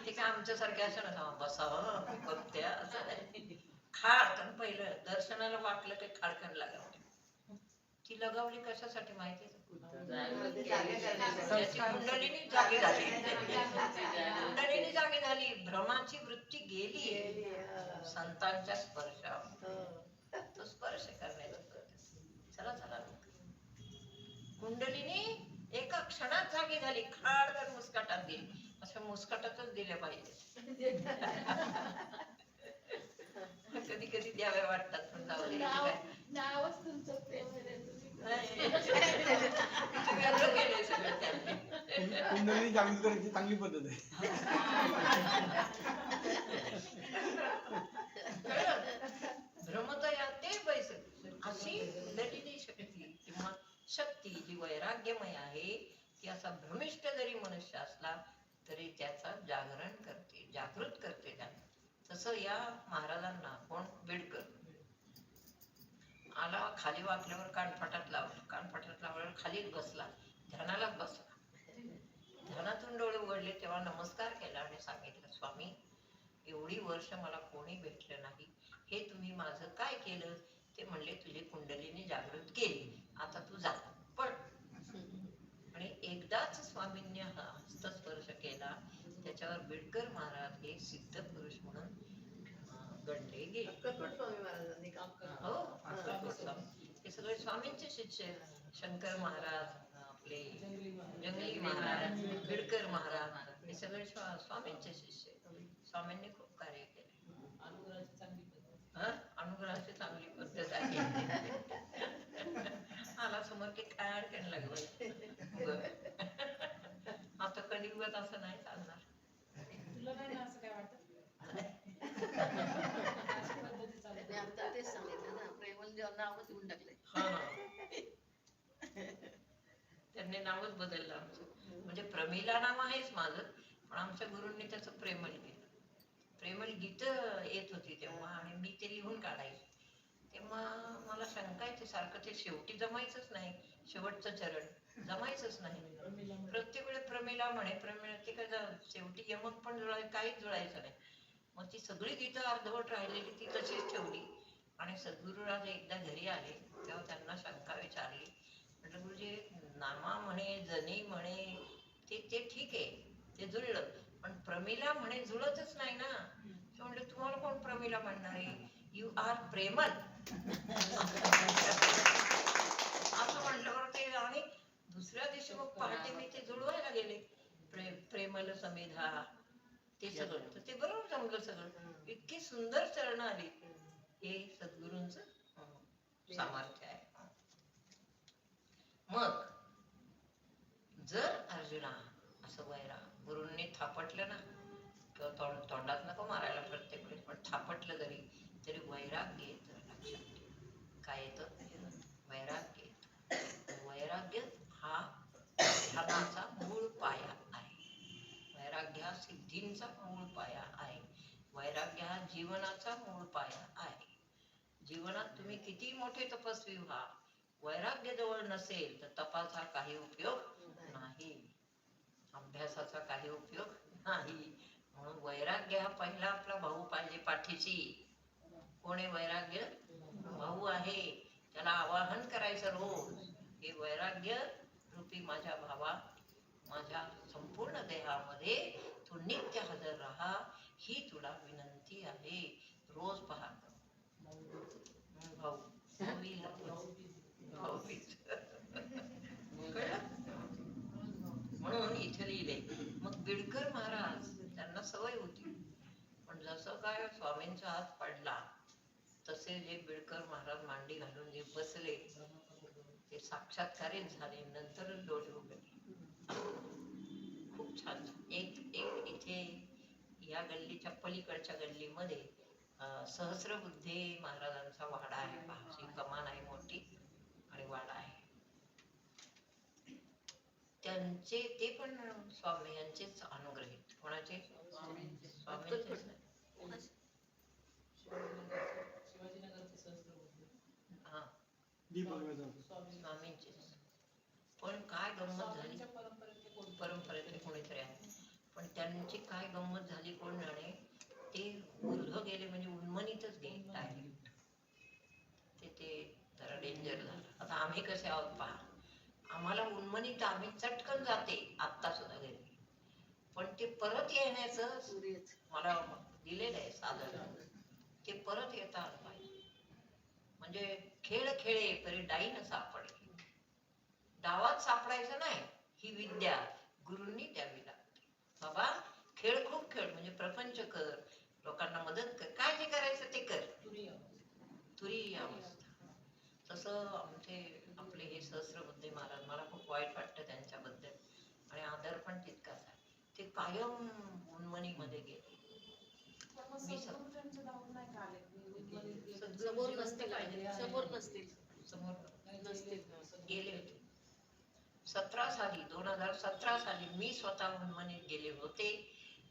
ते काय आमच्यासारखे असं ना बसावं बघत्या असं नाही. खाडकन पहिलं दर्शनाला वाटलं की खाडकन लगावले. ती लगावली कशासाठी माहिती? त्याची कुंडलिनी जागी झाली. कुंडलिनी जागी झाली, भ्रमाची वृत्ती गेली संतांच्या स्पर्शावर. तो स्पर्श करण्याचा चला कुंडलिनी एका क्षणात जागी झाली, खाडकन मुस्काटात दिली. अशा मुस्काटातच दिल्या पाहिजे. कधी कधी द्याव्या वाटतात, पण जाऊ दे. नावच तुमचं प्रेम आहे. वेगळं केलंय सगळं त्यांनी. कुंडलिनी जागृत करायची चांगली पद्धत आहे. भ्रमत याते बैसवी. अशी कुंडलिनी शक्ती किंवा शक्ती जी वैराग्यमय आहे, ती असा भ्रमिष्ठ जरी मनुष्य असला तरी त्याचा जागृत करते त्याला. तसं या महाराजांना कोण? बिडकर आला, खाली वाकल्यावर कानफटात लावलं, खालीच बसला, ध्यानालाच बसला. ध्यानातून डोळे उघडले तेव्हा नमस्कार केला आणि सांगितलं, स्वामी एवढी वर्ष मला कोणी भेटलं नाही, हे तुम्ही माझं काय केलं? ते म्हणले तुझी कुंडलिनी जागृत केली, आता तू जा पण. आणि एकदाच स्वामींनी हस्तस्पर्श केला, त्याच्यावर बिडकर महाराज हे सिद्ध पुरुष म्हणून गणले गेले. स्वामी महाराजांनी काम केलं. हो, अक्कलकोट स्वामी हे सगळे स्वामींचे शिष्य. शंकर महाराज, आपले जंगली महाराज, बिडकर महाराज हे सगळे स्वामींचे शिष्य. स्वामींनी खूप कार्य केले. अनुग्रहाची चांगली पद्धत आहे. आला समोर की काय अडकण लागलं. आता कलियुगात असं नाही चालणार. तुला नाही ना असं काय वाटत? आता तेच सांगितलं ना, प्रेमल नावच देऊन टाकलंय. त्यांनी नावच बदललं आमचं. म्हणजे प्रमिला नाव आहेच माझं, पण आमच्या गुरूंनी त्याचं प्रेमल केलं. प्रेमल गीत येत होती तेव्हा, आणि मी ते लिहून काढायचे. तेव्हा शंका येते सारखं ते शेवटी जमायचंच नाही, शेवटचं चरण जमायचंच नाही. प्रत्येक वेळी प्रमिला म्हणे, प्रमिला ते काय शेवटी यमक पण काहीच जुळायचं नाही. मग ती सगळी गीतं अर्धवट राहिलेली ती तशीच ठेवली. आणि सद्गुरुराज एकदा घरी आले तेव्हा त्यांना शंका विचारली. म्हटलं गुरुजी, नामा म्हणे, जनी म्हणे, ते ठीक आहे, ते जुळलं, पण प्रमिला म्हणे जुळतच नाही ना. ते म्हणले तुम्हाला कोण प्रमिला म्हणणार आहे, यू आर प्रेमल. असं म्हटल्यावर ते, आणि दुसऱ्या दिवशी मग पहाटे मी ते जुळवायला गेले, प्रेमल समेधा, ते सगळं. तर ते बरोबर जमलं सगळं. इतकी सुंदर चरण आली. हे सद्गुरूंच सामर्थ्य आहे. मग जर अर्जुना असं गुरूंनी थापटलं ना, किंवा तोंडात नको मारायला प्रत्येक वेळेस, पण थापटलं तरी वैराग्य येतं. लक्षात ठेव. काय येतं? वैराग्य येतं. वैराग्य हा ध्यानाचा मूळ पाया आहे. वैराग्य हा सिद्धींचा मूळ पाया आहे. वैराग्य हा जीवनाचा मूळ पाया आहे. जीवनात तुम्ही किती मोठे तपस्वी व्हा, वैराग्य जवळ नसेल तर तपाचा काही उपयोग नाही, अभ्यासाचा काही उपयोग नाही. म्हणून वैराग्य हा पहिला आपला भाऊ पाहिजे पाठीशी. कोणी वैराग्य? भाऊ आहे. त्याला आवाहन करायचं रोज, हे वैराग्य रूपी माझ्या भावा, माझ्या संपूर्ण देहामध्ये तू नित्य हजर राहा, ही तुला विनंती आहे. रोज पहा. भाऊ भाऊबीज म्हणून इथे लिहिले. मग बिडकर महाराज, त्यांना सवय होती, पण जसं काय स्वामींचा हात पडला तसे जे बिडकर महाराज मांडी घालून जे बसले ते साक्षात्कारित झाले. नंतरच डोळे उघडले. खूप छान. एक इथे या गल्लीच्या पलीकडच्या गल्लीमध्ये सहस्रबुद्धे महाराजांचा वाडा आहे. अशी कमान आहे मोठी आणि वाडा आहे. त्यांचे ते पण स्वामी यांचेच अनुग्रहित. कोणाचे? स्वामींचेच. हा, स्वामींचेच. पण काय गंमत झाली, परंपरेतले कोणीतरी आहे, पण त्यांची काय गंमत झाली कोण जाणे. ते गुरढ गेले म्हणजे उन्मनीतच गेले डायरेक्ट. ते जरा डेंजर झालं. आता आम्ही कसे आहोत पहा, आम्हाला उन्मनीत आम्ही चटकन जाते आत्ता सुद्धा घरी, पण ते परत येण्याचं मला दिलेलं आहे साधन. ते परत येता आलं पाहिजे. म्हणजे खेळ खेळे परी डाईन सापडे. डावात सापडायचं नाही, ही विद्या गुरूंनी द्यावी लागते. बाबा खेळ खूप खेळ, म्हणजे प्रपंच कर, लोकांना मदत कर, काय जे करायचं ते कर, तुरी अवस्था. तसं आपले हे सहस्रबुद्धे महाराज, मला खूप वाईट वाटतं त्यांच्याबद्दल आणि आदर पण तितकाच आहे. ते कायम उन्मनीमध्ये गेले. समोर नसतील गेले होते. 2017 साली मी स्वतः उन्मनीत गेले होते.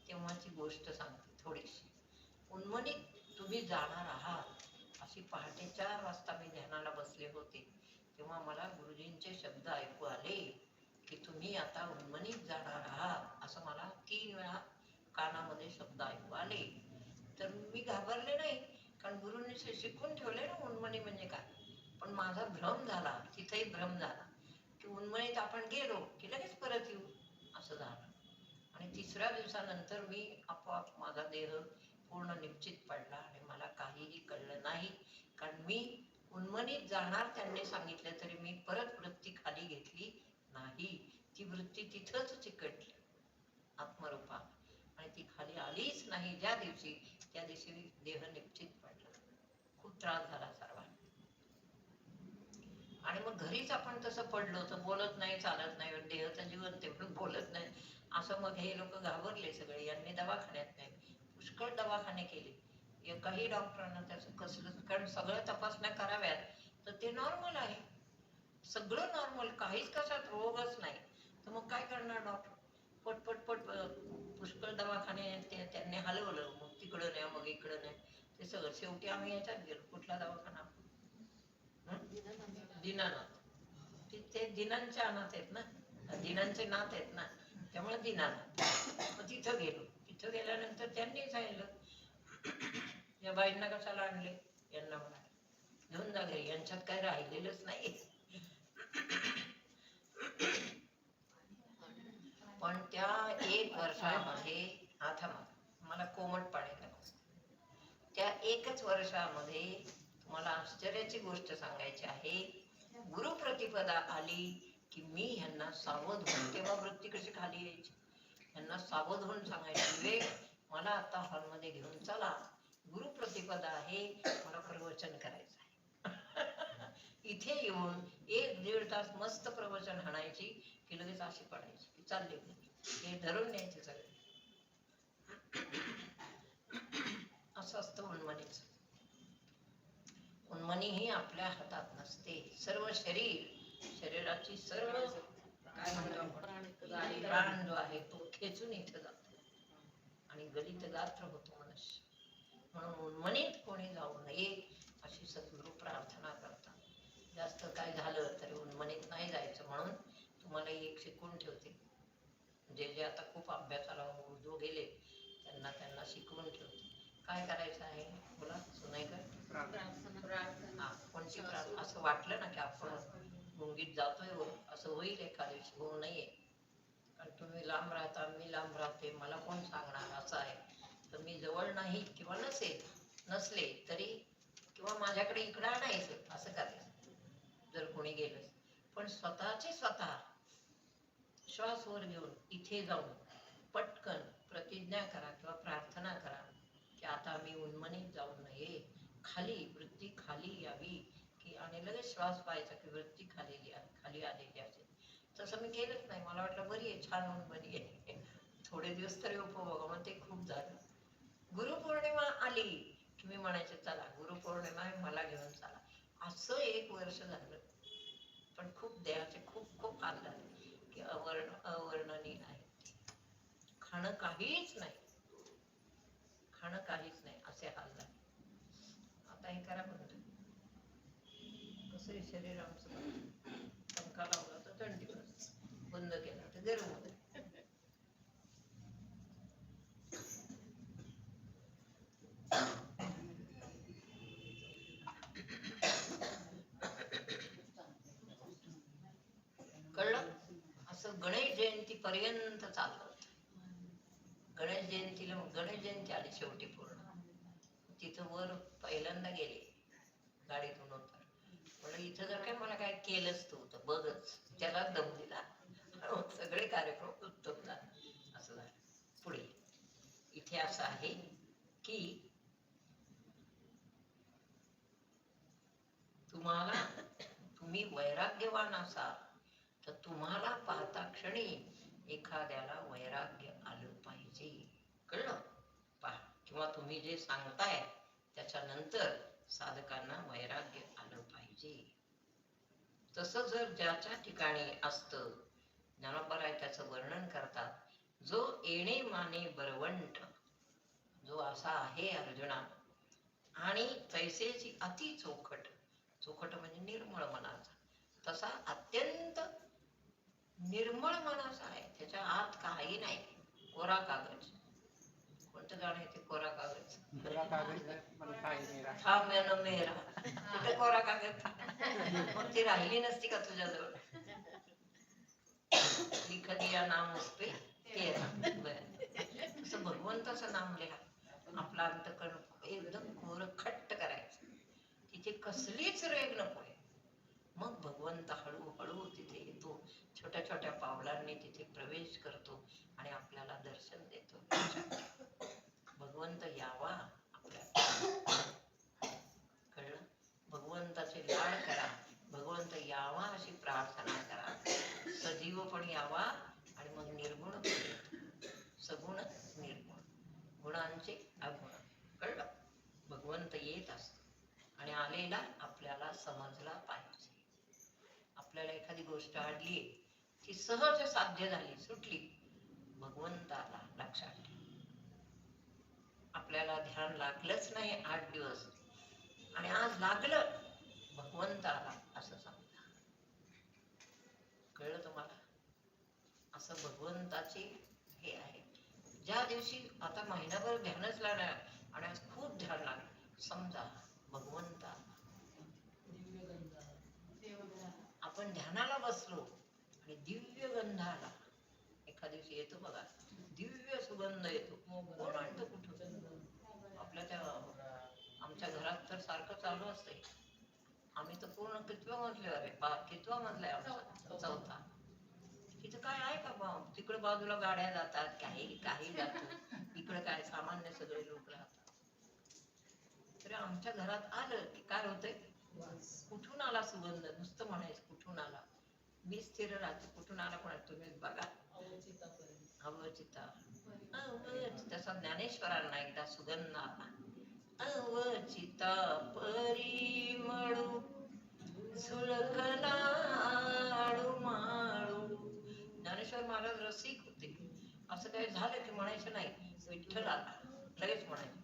तेव्हाची गोष्ट सांगते थोडीशी. उन्मनीत तुम्ही जाणार आहात अशी पहाटे 4 वाजता मी ध्यानाला बसले होते, तेव्हा मला गुरुजींचे शब्द ऐकू आले की तुम्ही आता उन्मनीत जाणार आहात, असं मला 3 वेळा कानामध्ये शब्द ऐकू आले. तर मी घाबरले नाही, कारण गुरुंनी शिकवून ठेवले ना उन्मनी म्हणजे काय. पण माझा भ्रम झाला, तिथेही भ्रम झाला की उन्मनीत आपण गेलो की लगेच परत येऊ, असं झालं. आणि 3ऱ्या दिवसानंतर मी आपोआप माझा देह पूर्ण निश्चित पडला आणि मला काहीही कळलं नाही. कारण मी उन्मनीत जाणार त्यांनी सांगितलं तरी मी परत वृत्ती खाली घेतली नाही. ती वृत्ती तिथंच चिकटली आत्मरूपात आणि ती खाली आलीच नाही. ज्या दिवशी, त्या दिवशी देह निश्चित पडला. खूप त्रास झाला सर्वांना. आणि मग घरीच आपण तसं पडलो तर बोलत नाही, चालत नाही, देहाचं जीवन तेवढं बोलत नाही, असं. मग हे लोक घाबरले सगळे. यांनी दवाखान्यात नाही, पुष्कळ दवाखाने केले, एकाही डॉक्टरांना त्याचं कसलं, कारण सगळं तपासण्या कराव्यात तर ते नॉर्मल आहे, सगळं नॉर्मल, काहीच कशात रोगच नाही. तर मग काय करणार डॉक्टर? पटपट पुष्कळ दवाखाने त्यांनी हलवलं. मग तिकडं नाही, मग इकडं नाही, ते सगळं. शेवटी आम्ही याच्यात गेलो. कुठला दवाखाना? दीनानाथ. ते दिनांचे अनाथ आहेत ना, दिनांचे नाथ आहेत ना, त्यामुळे दीनानाथ. मग तिथं गेलो. तिथं गेल्यानंतर त्यांनी सांगितलं या बाईंना कशाला आणले, यांना म्हणा घेऊन जा घरी, यांच्यात काही राहिलेलंच नाही. पण त्या 1 वर्षामध्ये आता मला कोमट पाणी करा. त्या 1च वर्षामध्ये तुम्हाला आश्चर्याची गोष्ट सांगायची आहे. गुरुप्रतिपदा आली की मी ह्यांना सावध होऊन, तेव्हा वृत्ती कशी खाली यायची, ह्यांना सावध होऊन सांगायची विवेक मला आता हॉलमध्ये घेऊन चला, गुरुप्रतिपदा आहे, मला प्रवचन करायचं आहे. इथे येऊन 1-1.5 तास मस्त प्रवचन हाणायची की लगेच अशी पडायची की चालले हे धरून न्यायचे सगळे. असं असतं उन्मनीचं. उन्मनी ही आपल्या हातात नसते. सर्व शरीराची सर्व काय म्हणतो आपण प्राण जो आहे तो खेचून इथं जातो आणि गलित गात्र होतो मनुष्य. म्हणून उन्मनीत कोणी जाऊ नये अशी सद्गुरू प्रार्थना करतात. जास्त काय झालं तरी उन्मनीत नाही जायचं. म्हणून तुम्हाला एक शिकवून ठेवते, जे आता खूप अभ्यासाला जो गेले त्यांना शिकवून ठेवते. काय करायचं आहे बोला सुनायकर? कोणती प्रार्थना? असं वाटलं ना की आपण गुंगीत जातोय असं होईल एका दिवशी, होऊ नये. कारण तुम्ही लांब राहता, मी लांब राहते, मला कोण सांगणार असं आहे. तर मी जवळ नाही किंवा नसले तरी किंवा माझ्याकडे इकडं आणायचं असं करायचं जर कोणी गेलं. पण स्वतःचे स्वतः श्वास वर घेऊन इथे जाऊन पटकन प्रतिज्ञा करा किंवा प्रार्थना करा की आता मी उन्मनीत जाऊ नये, खाली वृत्ती खाली यावी की, आणि लगेच श्वास पाहायचा की वृत्ती खाली आलेली असेल. तसं मी केलंच नाही. मला वाटलं बरी आहे, छान उन्मनी आहे, थोडे दिवस तरी उपभोगा. मग ते खूप झालं. गुरुपौर्णिमा आली की मी म्हणायचे चला गुरुपौर्णिमा आहे, मला घेऊन चला. असं 1 वर्ष झालं. पण खूप देहाचे खूप हाल झाले की अवर्णनीय आहे. खाणं काहीच नाही असे हाल झाले. आता हे करा बंद. कसं शरीर आमचं पंखा लावला तर थंडी वाजते, बंद केला तर गरम होते. कळलं? असं गणेश जयंती पर्यंत चाललं. गणेश जयंती आली शेवटी पूर्ण. तिथं वर पहिल्यांदा गेले गाडीतून उतर. म्हणलं इथं जर काय मला काय केलंच तू तर बघच, त्याला दम दिला. सगळे कार्यक्रम उत्तम झाले. असं झालं. पुढे इथे असं आहे की तुम्ही वैराग्यवान असाल तर तुम्हाला पाहता क्षणी एखाद्याला वैराग्य आलं पाहिजे. कळलं? पहा, किंवा तुम्ही जे सांगताय त्याच्यानंतर साधकांना वैराग्य आलं पाहिजे. तसं जर ज्याच्या ठिकाणी असतं, ज्ञानोबा त्याचं वर्णन करतात, जो येणे माने बरवंट, जो असा आहे अर्जुना, आणि पैसेची अति चोखट म्हणजे निर्मळ मनाचा, तसा अत्यंत निर्मळ मनाचा आहे. त्याच्या आत काही नाही, कोरा कागज. कोणतं गाणं आहे ते? कोरा कागज. था मैंने मेरा, कुठे कोरा कागज? मग ती राहिली नसती का तुझ्याजवळ? लिख दिया नाम उसपे तेरा. तसं भगवंताचं नाम लिहा. आपला अंतकरण एकदम कोरखट्ट करायचं, तिथे कसलीच रेग नकोय. मग भगवंत हळूहळू तिथे येतो, छोट्या छोट्या पावलांनी तिथे प्रवेश करतो आणि आपल्याला दर्शन देतो. भगवंत यावा आपल्या. कळलं? भगवंताचे लाड करा, भगवंत यावा अशी प्रार्थना करा. सजीव पण यावा आणि मग निर्गुण पण येतो. सगुण निर्गुण, गुणांचे अगुण. कळलं? भगवंत येत असतो आणि आलेला आपल्याला समजला पाहिजे. आपल्याला एखादी गोष्ट अडली, ती सहज साध्य झाली, सुटली, भगवंताला लक्षात ठेव. आपल्याला ध्यान लागलंच नाही 8 दिवस आणि आज लागलं, भगवंताला असं समजा. कळलं तुम्हाला? असं भगवंताची हे आहे. ज्या दिवशी आता महिनाभर ध्यानच लागणार आणि आज खूप ध्यान लागणार, समजा भगवंता आपण ध्यानाला बसलो आणि दिव्य गंध आला. एका दिवशी येतो बघा, दिव्य सुगंध येतो. कोण आणतो कुठं? आपल्या त्या आमच्या घरात तर सारखं चालू असते. आम्ही तर पूर्ण कितव्या मजल्यावर आहे, कितवा मजला आहे आमचा? चौथा. तिथं काय आहे का बा? तिकडे बाजूला गाड्या जातात, काही जातो. इकडे काय सामान्य सगळे लोक राहतात. तर आमच्या घरात आलं की काय होतंय, कुठून आला सुगंध? नुसतं म्हणायचं कुठून आला. मी स्थिर राहते, कुठून आला पण तुम्ही बघा. अवचिता तसा ज्ञानेश्वरांना एकदा सुगंध आला. अवचिता परिमळू झुळकला आळूमाळू. ज्ञानेश्वर महाराज रसिक होते. असं काही झालं की म्हणायचं नाही विठ्ठल आला, लगेच म्हणायचं.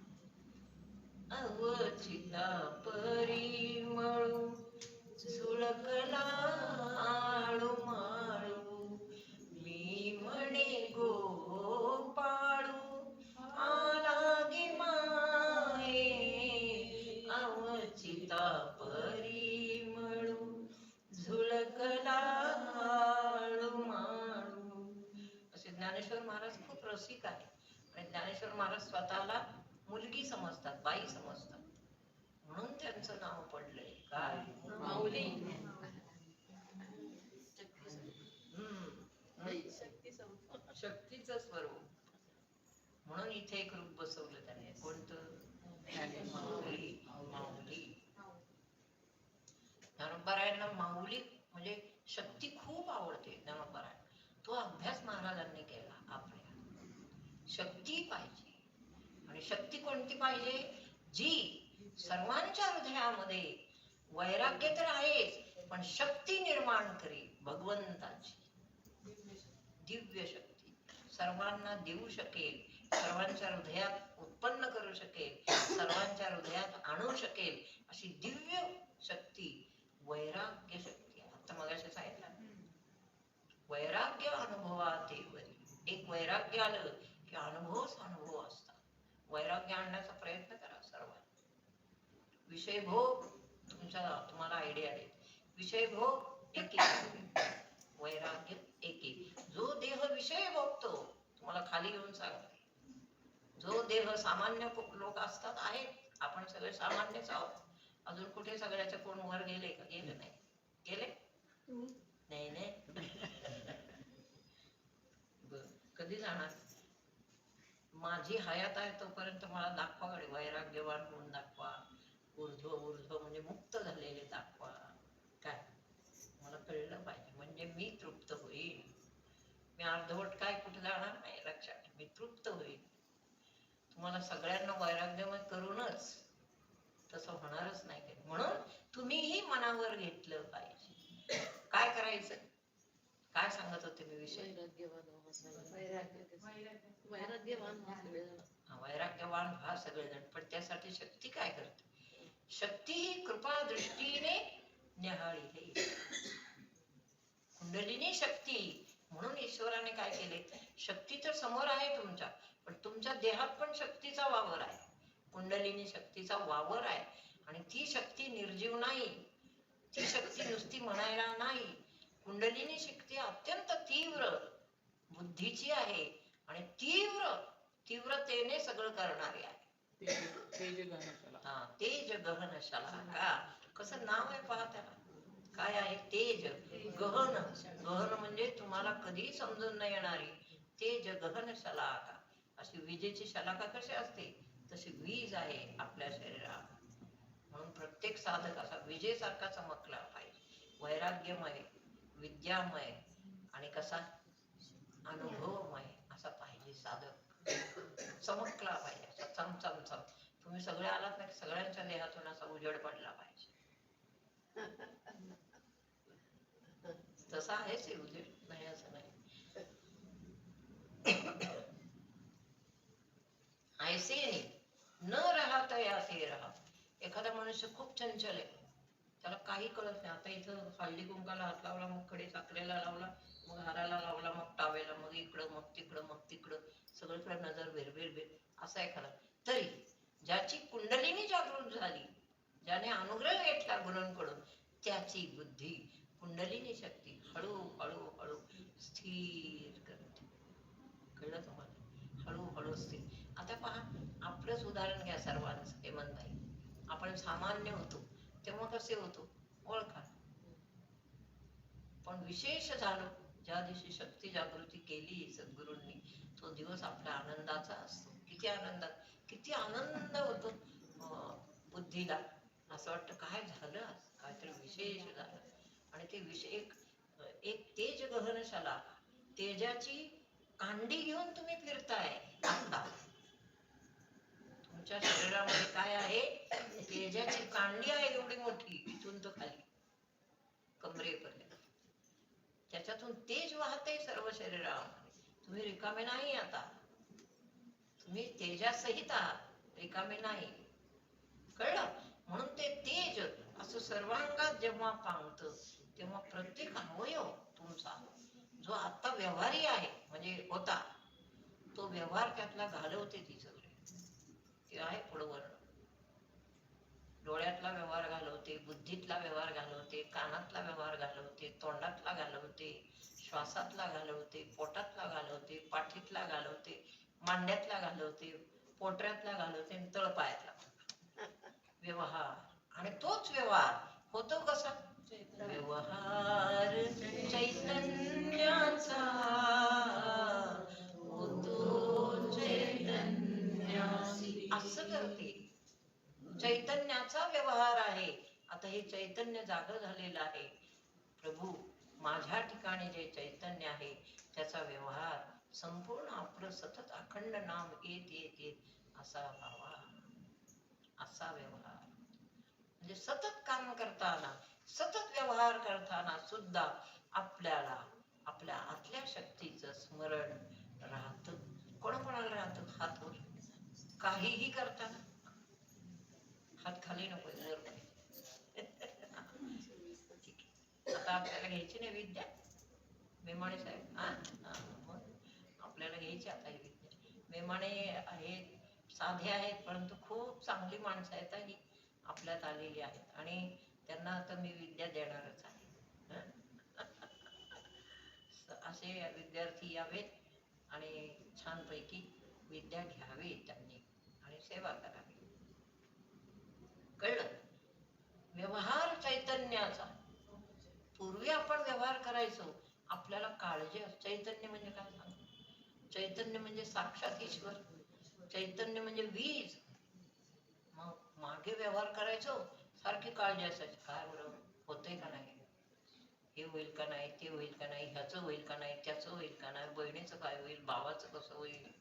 अवचिता परिमळू झुळकला आळूमाळू. मी म्हणे गोपाळू आला गे माये. अवचिता परिमळू झुळकला आळूमाळू. असे ज्ञानेश्वर महाराज खूप रसिक आहे. आणि ज्ञानेश्वर महाराज स्वतःला मुलगी समजतात, बाई समजतात, म्हणून त्यांचं नाव पडलंय काय, माऊली. शक्तीचं स्वरूप. म्हणून इथे एक रूप बसवलं त्याने. कोणतं? माऊली. माऊली. ज्ञानोबारायांना माऊली म्हणजे शक्ती खूप आवडते. ज्ञानोबारायांना तो अभ्यास महाराजांनी केला. आपल्या शक्ती पाहिजे. आणि शक्ती कोणती पाहिजे? जी सर्वांच्या हृदयामध्ये वैराग्य तर आहेच, पण शक्ती निर्माण करी भगवंताची. दिव्य शक्ती सर्वांना देऊ शकेल, सर्वांच्या हृदयात उत्पन्न करू शकेल, सर्वांच्या हृदयात आणू शकेल अशी दिव्य शक्ती वैराग्य शक्ती. आता मगाशी सांगितलं वैराग्य अनुभवात येवरी. एक वैराग्य आलं की अनुभवच अनुभव असतात. वैराग्य आणण्याचा प्रयत्न करा सर्वांनी. विषय भोग तुम्हाला आयडिया देत. विषय भोग एक, वैराग्य एक. जो देह विषय भोगतो, तुम्हाला खाली घेऊन सांगते, जो देह सामान्य लोक असतात आहेत, आपण सगळे सामान्यच आहोत. अजून कुठे सगळ्याच्या कोण वर गेले का? गेले नाही. गेले नाही नाही. कधी जाणार? माझी हयात आहे तोपर्यंत मला दाखवा गडे. वैराग्यवान होऊन दाखवा. ऊर्ध्व म्हणजे मुक्त झालेले दाखवा. काय मला कळलं पाहिजे, म्हणजे मी तृप्त होईल. मी अर्धवट काय कुठे जाणार नाही. लक्षात, मी तृप्त होईल. तुम्हाला सगळ्यांना वैराग्यमय करूनच तसं होणारच नाही. म्हणून तुम्हीही मनावर घेतलं पाहिजे. काय करायचं? काय सांगत होते मी विषय? वैराग्यवान व्हा सगळेजण. पण त्यासाठी शक्ती काय करते? शक्ती ही कृपा दृष्टीने न्याहाळी. कुंडलिनी शक्ती. म्हणून ईश्वराने काय केले? शक्ती तर समोर आहे तुमच्या, पण तुमच्या देहात पण शक्तीचा वावर आहे. कुंडलिनी शक्तीचा वावर आहे. आणि ती शक्ती निर्जीव नाही. ती शक्ती नुसती म्हणायला नाही. कुंडलिनी शक्ती अत्यंत तीव्र बुद्धीची आहे आणि तीव्रतेने सगळं करणारी आहे. तेज गहन शलाका. कसं नाव आहे पहा त्याला. काय आहे? तेज गहन. गहन म्हणजे तुम्हाला कधी समजून नाही येणारी. तेज गहन शलाका. अशी विजेची शलाका कशी असते तशी वीज आहे आपल्या शरीरात. म्हणून प्रत्येक साधक असा विजेसारखा चमकला पाहिजे. वैराग्यमय, विद्यामय आणि कसा अनुभवमय असा पाहिजे साधक. चमकला पाहिजे असा चमचम. तुम्ही सगळे आलात ना, सगळ्यांच्या देहातून असा उजेड पडला पाहिजे. तसा आहेच उजेड, नाही असं नाही. ऐसे न राहता याचे राहा. एखादा मनुष्य खूप चंचल आहे, त्याला काही कळत नाही. आता इथं हळदी कुंकाला हात लावला, मग कडे साखरेला लावला, मग हाराला लावला, मग टावेला, मग इकडं, मग तिकडं, मग तिकडं, सगळीकडे नजर भेर असा आहे खरा. तरी ज्याची कुंडलिनी जागृत झाली, ज्याने अनुग्रह घेतला गुरूंकडून, त्याची बुद्धी कुंडलिनी शक्ती हळूहळू हळू स्थिर करते. कळलं तुम्हाला? हळूहळू स्थिर. आता पहा, आपलंच उदाहरण घ्या सर्वांचं. हेमंतभाई, आपण सामान्य होतो तेव्हा कसे होतो ओळखा. पण विशेष झालं ज्या दिवशी शक्ती जागृती केली सद्गुरूंनी, तो दिवस आपल्या आनंदाचा असतो. किती आनंद होतो बुद्धीला. असं वाटतं काय झालं, काहीतरी विशेष झालं. आणि ते एक तेज गहनशाला, तेजाची कांडी घेऊन तुम्ही फिरताय. आता तुमच्या शरीरामध्ये काय आहे? तेजाची कांडी आहे, एवढी मोठी, इथून तर खाली कमरेपर्यंत. त्याच्यातून तेज वाहते सर्व शरीरामध्ये. तुम्ही रिकामे नाही. आता तुम्ही तेजासहित आहात, रिकामे नाही. कळलं? म्हणून ते तेज असं सर्वांगात जेव्हा पांगतं, तेव्हा प्रत्येक अवयव तुमचा जो आता व्यवहारी आहे, म्हणजे होता, तो व्यवहार त्यातला घालवते ती सगळे. ते आहे पुढं वर्ण. डोळ्यातला व्यवहार घालवते, बुद्धीतला व्यवहार घालवते, कानातला व्यवहार घालवते, तोंडातला घालवते, श्वासातला घालवते, पोटातला घालवते, पाठीतला घालवते, मांड्यातला घालवते, पोटऱ्यातला घालवते आणि तळपायातला व्यवहार. आणि तोच व्यवहार होतो कसा? व्यवहार चैतन्याचा होतो चैतन्यासी. असं करते. चैतन्याचा व्यवहार आहे. आता हे चैतन्य जागं झालेलं आहे. प्रभू, माझ्या ठिकाणी जे चैतन्य आहे त्याचा व्यवहार संपूर्ण आपलं सतत अखंड नाम येत येत येत असा व्हावा. असा व्यवहार म्हणजे सतत काम करताना, सतत व्यवहार करताना सुद्धा आपल्याला आपल्या आतल्या शक्तीचं स्मरण राहतं. कोणाकोणाला राहतं? हात वर. काहीही करताना हात खाली नको, वर पाहिजे. ठीक आहे. आता आपल्याला घ्यायची नाही विद्या, मेमाणे साहेब. मग आपल्याला घ्यायची आता ही विद्या. मेमाणे आहेत, साधे आहेत, परंतु खूप चांगली माणसं आहेत ही आपल्यात आलेली आहेत. आणि त्यांना आता मी विद्या देणारच आहे. असे विद्यार्थी यावेत आणि छानपैकी विद्या घ्यावी त्यांनी आणि सेवा करावी. कळलं? व्यवहार चैतन्याचा. पूर्वी आपण व्यवहार करायचो, आपल्याला काळजी. चैतन्य म्हणजे काय सांग? चैतन्य म्हणजे साक्षात ईश्वर. चैतन्य म्हणजे वीज. मग मागे व्यवहार करायचो, सारखी काळजी असायची. काय बरं होतंय का नाही, हे होईल का नाही, ते होईल का नाही, ह्याचं होईल का नाही, त्याचं होईल का नाही, बहिणीचं काय होईल, भावाचं कसं होईल,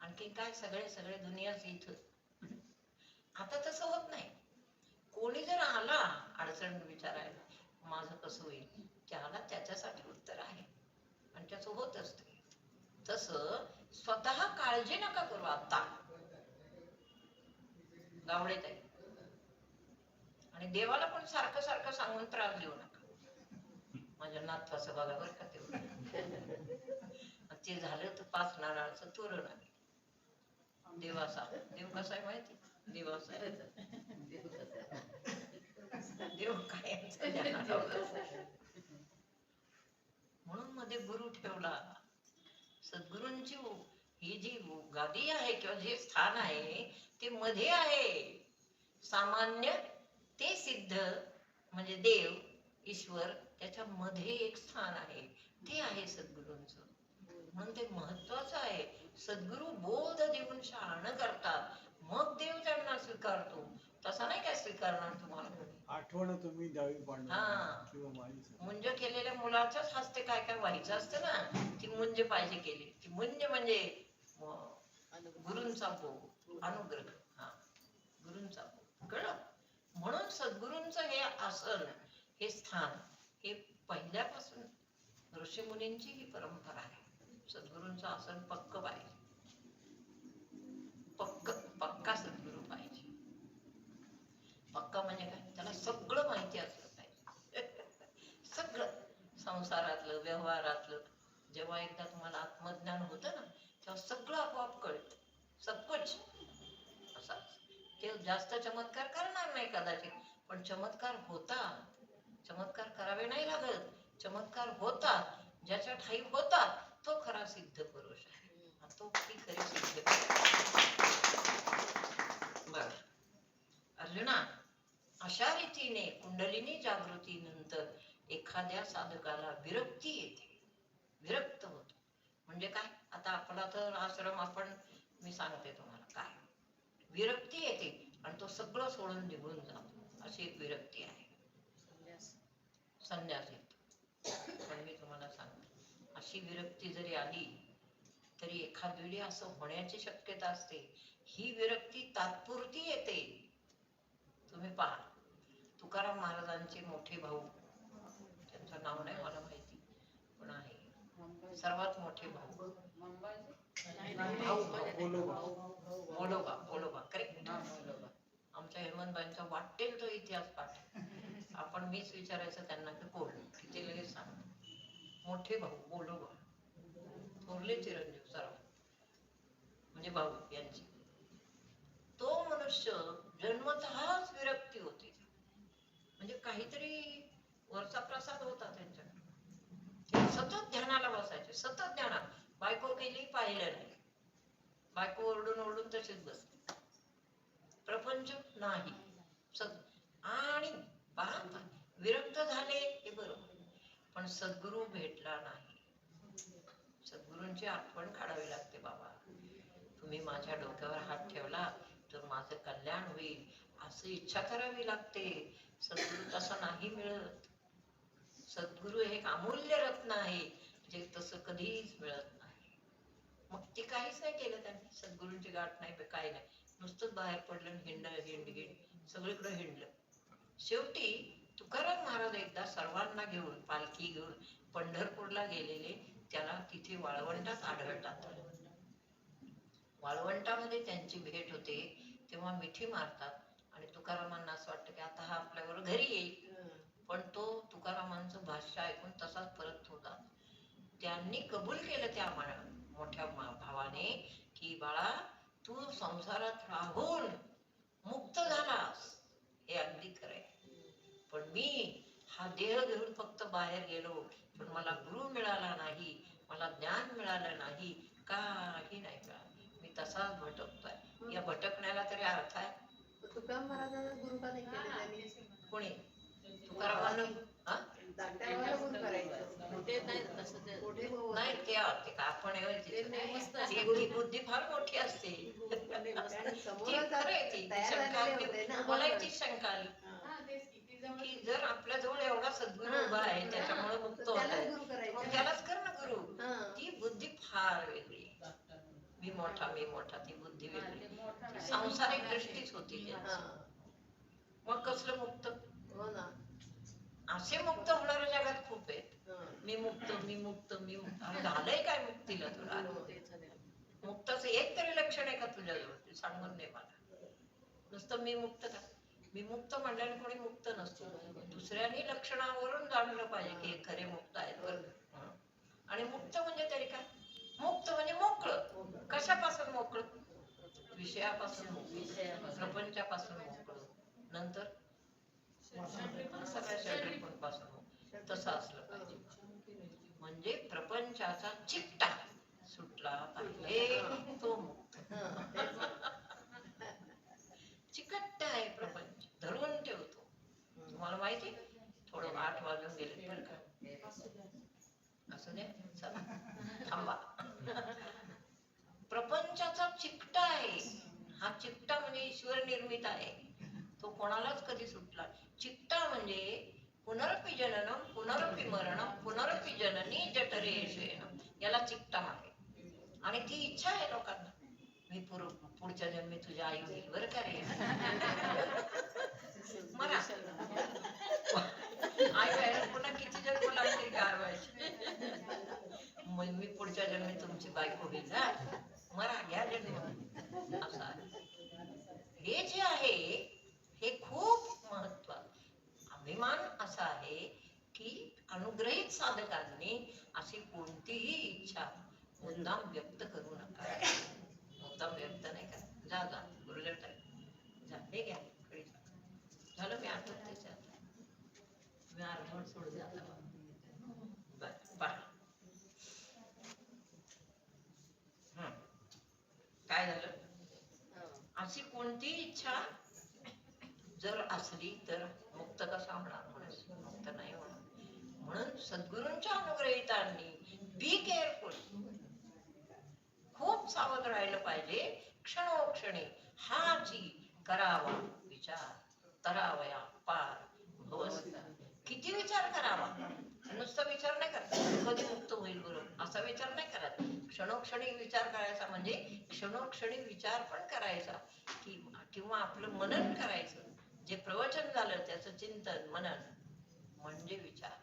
आणखी काय सगळे दुनियाच इथं. आता तसं होत नाही. कोणी जर आला अडचण विचारायला, माझं कसं होईल, त्याला त्याच्यासाठी उत्तर आहे आणि त्याचं होत असते. तसं स्वतः काळजी नका करू. आता गावडे ताई, आणि देवाला पण सारखं सारखं सांगून त्रास देऊ नका. माझ्या नातवाचं बघा बरं का तेवढं. ते झालं तर 5 नारळाचं तोरण आहे. देवाचा देव कसा आहे माहिती? देवाचा आहे देव काय. म्हणून मध्ये गुरु ठेवला. सद्गुरूंची ही जी गादी आहे किंवा जे स्थान आहे ते मध्ये आहे. सामान्य ते सिद्ध म्हणजे देव ईश्वर, त्याच्या मध्ये एक स्थान आहे, ते आहे सद्गुरूंचं. म्हणून ते महत्वाचं आहे. सद्गुरू बोध देऊन शहाणं करतात, मग देव त्यांना स्वीकारतो. तसा नाही काय स्वीकारणार तुम्हाला. आठवण तुम्ही द्यावी पांडुरंगा किंवा माझी. मुंज केलेल्या मुलाच्याच हस्ते काय काय व्हायचं असतं ना, ती मुंज पाहिजे केली. ती मुंज म्हणजे गुरूंचा भोग, अनुग्रह. गुरूंचा भोग. कळलं? म्हणून सद्गुरूंचं हे आसन, हे स्थान, हे पहिल्यापासून ऋषीमुनींची ही परंपरा आहे. सद्गुरूंचं आसन पक्क पाहिजे. पक्का सद्गुरू पाहिजे. पक्का म्हणजे काय? त्याला सगळं माहिती असतं. संसारातलं व्यवहारातलं जेव्हा एकदा तुम्हाला आत्मज्ञान होतं ना तेव्हा सगळं आपोआप कळतं. सबकुच असा ते जास्त चमत्कार करणार नाही कदाचित, पण चमत्कार होतात. चमत्कार करावे नाही लागत, चमत्कार होतात. ज्याच्या ठाई होतात तो खरा सिद्ध पुरुष आहे, तो ती खरी सिद्ध बर. अर्जुना, अशा रीतीने कुंडलिनी जागृती नंतर एखाद्या साधकाला विरक्ती येते, विरक्त होतो. म्हणजे काय, आता आपला तर आश्रम आपण, मी सांगते तुम्हाला काय विरक्ती येते आणि तो सगळं सोडून निघून जातो, अशी एक विरक्ती आहे. संन्यास येतो. पण मी तुम्हाला सांगते, अशी विरक्ती जरी आली तरी एखाद वेळी असं होण्याची शक्यता असते. ही विरक्ती तात्पुरती येते. तुम्ही पहा, तुकाराम महाराजांचे मोठे भाऊ, त्यांचं नाव नाही मला माहिती, पण आहे सर्वात मोठे भाऊ, बोलोबा करेक्ट. आमच्या हेमंतबाईंचा वाटेल तो इतिहास पाठ, आपण मीच विचारायचं त्यांना की कोण, ते लगेच सांग. मोठे भाऊ बोलोबा, थोरले चिरंजीव सर्व म्हणजे भाऊ यांची. तो मनुष्य जन्मतःच विरक्ती होती, म्हणजे काहीतरी वरचा प्रसाद होता त्यांच्याकडे. ते सतत ध्यानाला बसायचे, सतत ध्यानात. बायको केली पाहिलं नाही, बायको ओरडून ओरडून तशीच बसली, प्रपंच नाही आणि विरक्त झाले हे बरोबर, पण सद्गुरु भेटला नाही. सद्गुरूंची आठवण काढावी लागते. बाबा, तुम्ही माझ्या डोक्यावर हात ठेवला तर माझं कल्याण होईल असं इच्छा करावी लागते. सद्गुरु तसं नाही मिळत. सद्गुरु हे एक अमूल्य रत्न आहे, जे तसं कधीच मिळत नाही. मग ते काहीच नाही केलं त्यांनी, सद्गुरूंची गाठ नाही, काय नाही, नुसतंच बाहेर पडलं, हिंड सगळीकडे हिंडलं. शेवटी तुकाराम महाराज एकदा सर्वांना घेऊन पालखी घेऊन पंढरपूरला गेलेले, त्याला तिथे वाळवंटात आढळतात. वाळवंटामध्ये त्यांची भेट होते, तेव्हा मिठी मारतात आणि तुकारामांना असं वाटतं की आता हा आपल्याबरोबर घरी येईल. पण तो तुकारामांचं भाष्य ऐकून तसाच परत होता. त्यांनी कबूल केलं त्या मोठ्या भावाने की बाळा, तू संसारात राहून मुक्त झालास, हे अगदी खरंय, पण मी हा देह घेऊन फक्त बाहेर गेलो, पण मला गुरु मिळाला नाही, मला ज्ञान मिळालं नाही, काही नाही मिळालं, मी तसाच भटकतोय. या भटकण्याला तरी अर्थ आहे. तुकाराम महाराजांना गुरु का नाही केले त्यांनी? कोणी तुकारामांना गुरु करायचं ते नाही, तसं ते नाही, ते आपण ती बुद्धी फार मोठी असते. मला ती शंका आली की जर आपल्या जवळ एवढा सद्गुरू उभा आहे, त्याच्यामुळे मुक्त होत, मग त्यालाच कर ना गुरु. ती बुद्धी फार वेगळी, मी मोठा, ती बुद्धी वेगळी, ती सांसारिक दृष्टीच होती. मग कसलं मुक्त? असे मुक्त होणारे जगात खूप आहेत. मी मुक्त आणि झालंय काय मुक्तीला तुला? मुक्ताचं एक तरी लक्षण आहे का तुझ्याजवळ? सांगून दे मला. नुसतं मी मुक्त का? मी मुक्त म्हणल्याने कोणी मुक्त नसतो. दुसऱ्यांनी लक्षणावरून जाणलं पाहिजे की हे खरे मुक्त आहेत बरं. आणि मुक्त म्हणजे तरी काय? मुक्त म्हणजे मोकळं. कशापासून मोकळं? विषयापासून मोकळं, प्रपंचापासून मोकळं, नंतर सगळ्या षड्रिपूं पासून तसं असलं पाहिजे. म्हणजे प्रपंचाचा चिकटा सुटला पाहिजे, तो मुक्त. चिकट्ट आहे प्रपंच, धरून ठेवतो. तुम्हाला माहिती, थोडं 8 वाजून गेले बरं का, असू दे, चला थांबा. प्रपंचाचा चिकटा आहे. हा चिकटा म्हणजे ईश्वर निर्मित आहे, तो कोणालाच कधी सुटला. चिकटा म्हणजे पुनरपि जननम पुनरपि मरणम पुनरपि जननी जठरे येशेन, याला चिकटा आहे. आणि ती इच्छा आहे लोकांना, मी पुढच्या जन्मी तुझ्या आई होईल बरं का रे. मरा आई व्हायला पुन्हा किती जन्म लागतील गारवायचे. मी पुढच्या जन्मी तुमची बायको होईल ना, मरा घ्या जन्म. असं आहे. हे जे आहे हे खूप महत्वाचं. अभिमान असा आहे की अनुग्रहित साधकांनी अशी कोणतीही इच्छा मुद्दाम व्यक्त करू नका. मुद्दाम व्यक्त नाही करा. जा जा गुरुदेव जा हे घ्या कडे जा. झालं मी आठवतेच आता मी अर्धवट सोडून जाता बर पहा काय झालं. हो. अशी कोणती इच्छा जर असली तर मुक्त कसा होणार. मुक्त नाही होणार. म्हणून सद्गुरूंच्या अनुग्रहितांनी बी केअरफुल, खूप सावध राहिलं पाहिजे. क्षणोक्षणी हाची करावा विचार, तरावया पार भवस्था. किती विचार करावा. नुसता विचार नाही करत कधी मुक्त होईल गुरु असा विचार नाही करत. क्षणोक्षणी विचार करायचा म्हणजे क्षणोक्षणी विचार पण करायचा किंवा आपलं मनन करायचं. जे प्रवचन झालं त्याचं चिंतन मनन म्हणजे विचार.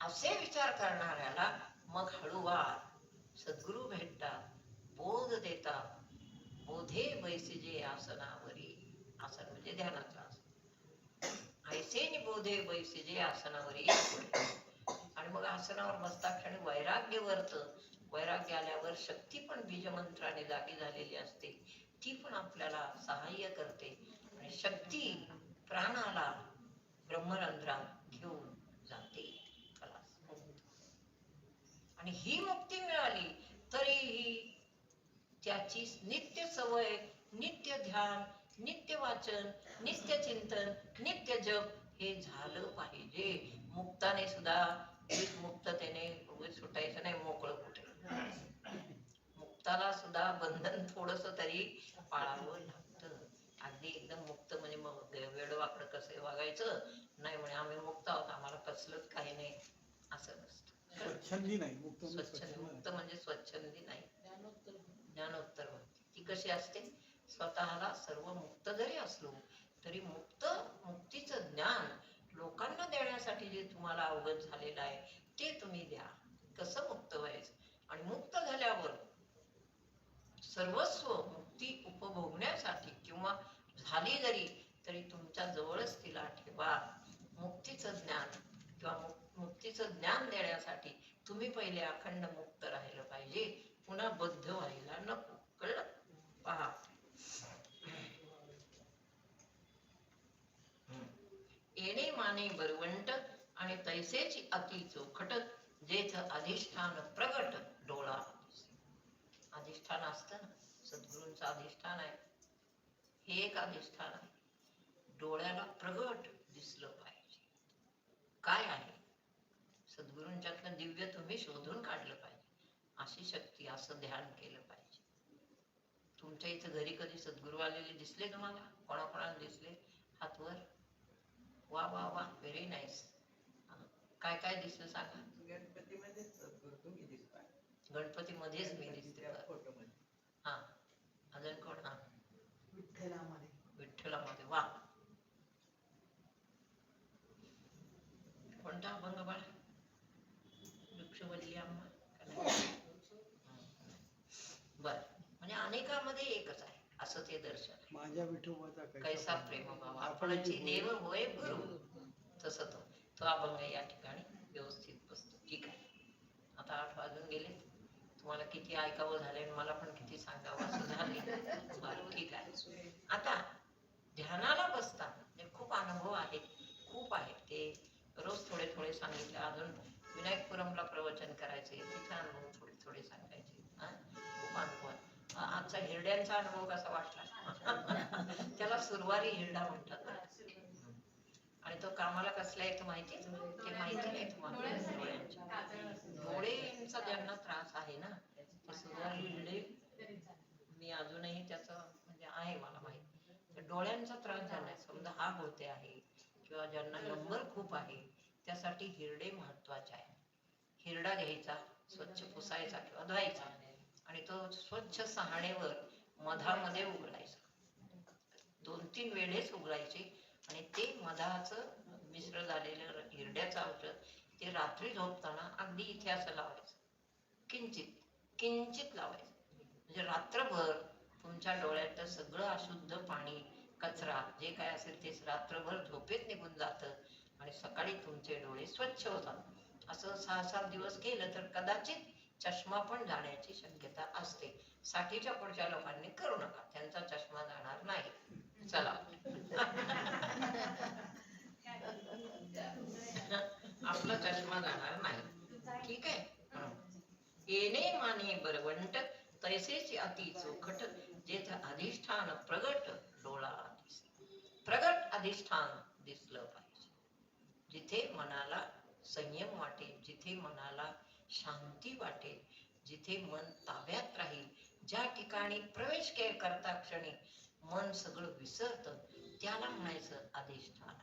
असे विचार करणाऱ्याला मग हळूवार सद्गुरु भेटतात, बोध देतात. बोधे बैसिजे आसनावरी. आसन म्हणजे ध्यानाचं आसन. ऐसे बोधे बैसिजे आसनावरी. आणि मग आसनावर बसता क्षणी वैराग्य वर्त. वैराग्य आल्यावर शक्ती पण बीजमंत्राने जागी झालेली असते. ती पण आपल्याला सहाय्य करते आणि शक्ती प्राणाला ब्रह्मरंध्रात घेऊन जाते. आणि ही मुक्ती मिळाली तरीही त्याची नित्य सवय, नित्य ध्यान, नित्य वाचन, नित्य चिंतन, नित्य जप हे झालं पाहिजे. मुक्ताने सुद्धा मुक्ततेने सुटायचं नाही मोकळं कुठे. मुक्ताला सुद्धा बंधन थोडस तरी पाळावं लागतं. अगदी एकदम मुक्त म्हणजे मग वेडवाकडं कसं वागायचं नाही म्हणे आम्ही मुक्त आहोत आम्हाला कसलंच काही नाही असं नसतं. स्वच्छंदी नाही. मुक्त मुक्त म्हणजे स्वच्छंदी नाही. ज्ञानोत्तर भक्ती ती कशी असते. स्वतःला सर्व मुक्त जरी असलो तरी मुक्तीचं ज्ञान लोकांना देण्यासाठी जे तुम्हाला अवगत झालेलं आहे ते तुम्ही द्या. कसं मुक्त व्हायचं आणि मुक्त झाल्यावर सर्वस्व मुक्ती उपभोगण्यासाठी किंवा झाली जरी तरी तुमच्या जवळच तिला ठेवा. मुक्तीचं ज्ञान किंवा मुक्तीचं ज्ञान देण्यासाठी तुम्ही पहिले अखंड मुक्त राहिलं पाहिजे. पुन्हा बद्ध व्हायला नको. कळलं. पहा येणे माने बरवंट आणि तैसेची अति चोखट जेथ अधिष्ठान प्रगट डोळा. अधिष्ठान असतं ना सद्गुरूंचं अधिष्ठान आहे. हे एक अधिष्ठान आहे. डोळ्याला प्रगट दिसलं पाहिजे. काय आहे सद्गुरूंच्यातलं दिव्य तुम्ही शोधून काढलं पाहिजे. अशी शक्ती असं ध्यान केलं पाहिजे. तुमच्या इथं घरी कधी सद्गुरू आलेले दिसले तुम्हाला. कोणाकोणाला दिसले हात वर. वा वा वा व्हेरी नाईस. काय काय दिसलं सांगा. गणपतीमध्येच मी दिसते. हा अजून कोण. हा विठ्ठलामध्ये. वा कोणता अभंग बाळा. वृक्षवल्ली आंबा. बर म्हणजे अनेकामध्ये एकच आहे असं ते दर्शन. माझ्या विठोबाचा कैसा प्रेम भाव आपणाची देव होय गुरु. तसं तो अभंग या ठिकाणी व्यवस्थित बसतो. ठीक आहे. आता 8 वाजून गेले. तुम्हाला किती ऐकावं झाले मला पण किती सांगावं असं झाले. बरं ठीक आहे. आता ध्यानाला बसताना खूप अनुभव आहेत. खूप आहेत ते रोज थोडे थोडे सांगितले. अजून विनायकपुरमला प्रवचन करायचे तिथे अनुभव थोडे थोडे सांगायचे. खूप अनुभव. आजचा हिरड्यांचा अनुभव कसा वाटला. त्याला सुरवारी हिरडा म्हणतात. आणि तो कामाला कसला येतो माहिती. ते माहिती नाही तुम्हाला. डोळ्यांचा ज्यांना त्रास आहे ना ते सुरवारी हिरडे मी अजूनही त्याचं म्हणजे आहे मला माहिती. डोळ्यांचा त्रास झालाय समजा हा होते आहे किंवा ज्यांना नंबर खूप आहे त्यासाठी हिरडे महत्वाचे आहे. हिरडा घ्यायचा स्वच्छ पुसायचा किंवा धुवायचा आणि तो स्वच्छ सहाणेवर मधामध्ये उघडायचा. 2-3 वेळेस उघडायचे आणि ते मधाचं मिश्र झालेलं हिरड्याचं औषध ते रात्री झोपताना अगदी इथे असं लावायचं. किंचित किंचित लावायचं. म्हणजे रात्रभर तुमच्या डोळ्यातलं सगळं अशुद्ध पाणी कचरा जे काय असेल ते रात्रभर झोपेत निघून जातं आणि सकाळी तुमचे डोळे स्वच्छ होतात. असं 6-7 दिवस केलं तर कदाचित चष्मा पण जाण्याची शक्यता असते. 60च्या पुढच्या लोकांनी करू नका, त्यांचा चष्मा जाणार नाही. चला आपला चष्मा जाणार नाही. ठीक आहे. येणे माने बरवंट तैसेच अति चोखट जेथ अधिष्ठान प्रगट डोळा दिसे. प्रगट अधिष्ठान दिसलं पाहिजे. जिथे मनाला संयम वाटेल, जिथे मनाला शांती वाटेल, जिथे मन ताब्यात राहील, ज्या ठिकाणी प्रवेश करता क्षणी मन सगळं विसरतं त्याला म्हणायचं अधिष्ठान.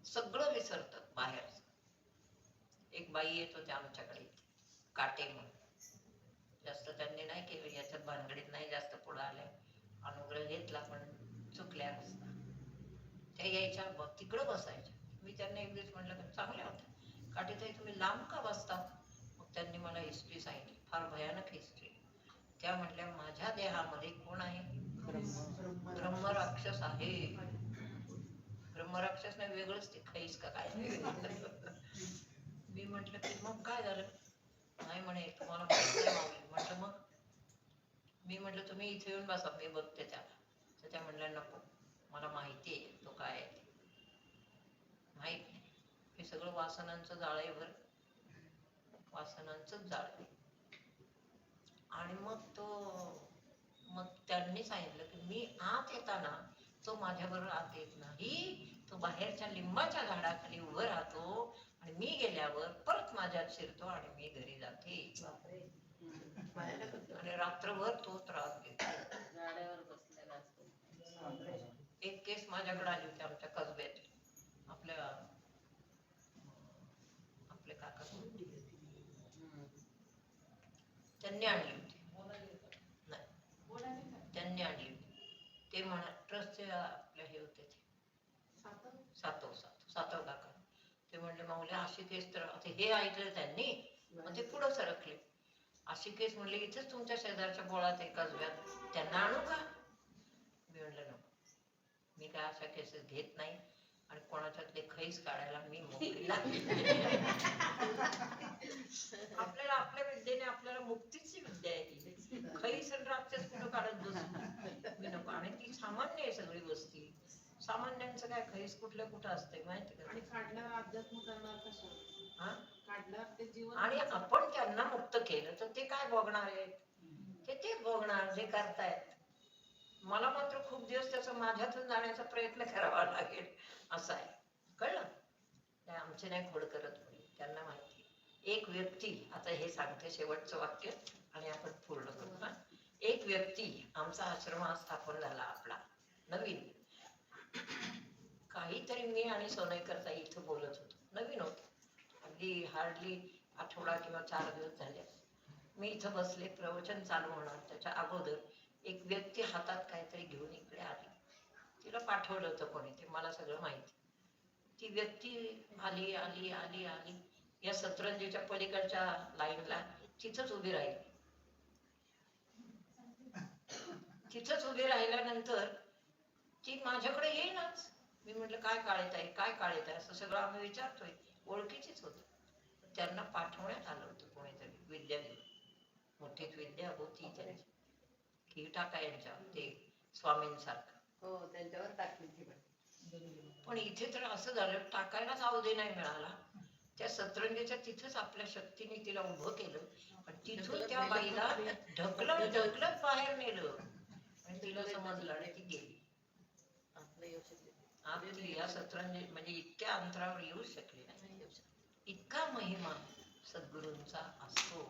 सगळं विसरतं बाहेरचं. एक बाई येत होती आमच्याकडे काटे म्हणून. जास्त त्यांनी नाही केलं, याच्यात भानगडीत नाही जास्त पुढे आल्या. अनुग्रह घेतला पण चुकल्या रस्ता. त्या यायच्या तिकडं बसायच्या. मी त्यांना एक दिवस म्हटलं की चांगल्या होत्या काटेताई, तुम्ही लांब का बसता? मग त्यांनी मला हिस्ट्री सांगितली, फार भयानक हिस्ट्री. त्या म्हटल्या माझ्या देहामध्ये कोण आहे? ब्रह्मराक्षस आहे. ब्रह्मराक्षस नाही वेगळंच ते खैस का काय. मी म्हटलं की मग काय झालं? नाही म्हणे तुम्हाला माहिती आहे माऊली. म्हटलं मग? मी म्हटलं तुम्ही इथे येऊन बसा, मी बघते त्याला. तर त्या म्हणल्या नको, मला माहिती आहे तो काय आहे. माहित नाही, हे सगळं वासनांचं जाळ आहे बरं, वासनांचंच जाळ आहे. आणि मग त्यांनी सांगितलं की मी आत येताना तो माझ्याबरोबर आत येत नाही, तो बाहेरच्या लिंबाच्या झाडाखाली उभं राहतो आणि मी गेल्यावर परत माझ्यात शिरतो आणि मी घरी जाते. आणि रात्रभर तो त्रास देतो. गाड्यावर बसलेला असतो. एक केस माझ्याकडे आली होती आमच्या कसब्यात. आपले काका त्यांनी आणली होती. नाही, त्यांनी आणली होती. ते म्हणा ट्रस्टचे आपले हे होते ते सातव काका. ते म्हणले माऊली अशी केस तर हे ऐकलं त्यांनी, मग ते पुढं सरकले. अशी केस म्हणले इथेच तुमच्या शेजारच्या बोळात आहे कसब्यात, त्यांना आणू का? मी म्हणलं नको, मी काय अशा केसेस घेत नाही आणि कोणाच्यातले खैस काढायला मी मोकळी नाही. आपल्याला आपल्या विद्येने आपल्याला मुक्तीची विद्या आहे ती. खैस आणि राक्षस कुठं काढत बसू मी नको. आणि ती सामान्य आहे सगळी वस्ती. सामान्यांचं काय खैस कुठल्या कुठं असते माहिती का? आणि काढणार अध्यात्म करणार कसं? हा, काढणार ते जीवन. आणि आपण त्यांना मुक्त केलं तर ते काय भोगणार आहेत? ते तेच भोगणार जे करतायत. मला मात्र खूप दिवस त्याचं माझ्यातून जाण्याचा प्रयत्न करावा लागेल असं आहे. कळलं? नाही आमचे नाही खोड करत कोणी, त्यांना माहिती. एक व्यक्ती, आता हे सांगते शेवटचं वाक्य आणि आपण पूर्ण करू. ना, एक व्यक्ती, आमचा आश्रम हा स्थापन झाला आपला नवीन. काहीतरी मी आणि सोनेकरता इथं बोलत होतो, नवीन होतो, अगदी हार्डली आठवडा किंवा 4 दिवस झाले. मी इथं बसले, प्रवचन चालू होणार त्याच्या अगोदर एक व्यक्ती हातात काहीतरी घेऊन इकडे आली. तिला पाठवलं होतं कोणी, ते मला सगळं माहिती. ती व्यक्ती आली आली आली आली या सतरंजीच्या पलीकडच्या लाईनला तिथंच उभी राहिली. तिथंच उभी राहिल्यानंतर ती माझ्याकडे येईनाच. मी म्हटलं काय काळेत आहे, काय काळेत आहे, असं सगळं आम्ही विचारतोय. ओळखीचीच होतं. त्यांना पाठवण्यात आलं होतं कोणीतरी विद्या देऊन. मोठीच विद्या होती त्यांची, की टाका यांच्या ते स्वामींसारखं. हो त्यांच्यावर टाकली ती पण इथे तर असं झालं, टाकायलाच अवधी नाही मिळाला. त्या सतरंजीच्या तिथंच आपल्या शक्तीने तिला उभं केलं आणि तिथून त्या बाईला ढकलत ढकलत बाहेर नेलं आणि तिला समजलं आणि ती गेली. आपलं येऊ शकते आपली या सतरंजी म्हणजे इतक्या अंतरावर येऊ शकली नाही. इतका महिमा सद्गुरूंचा असतो.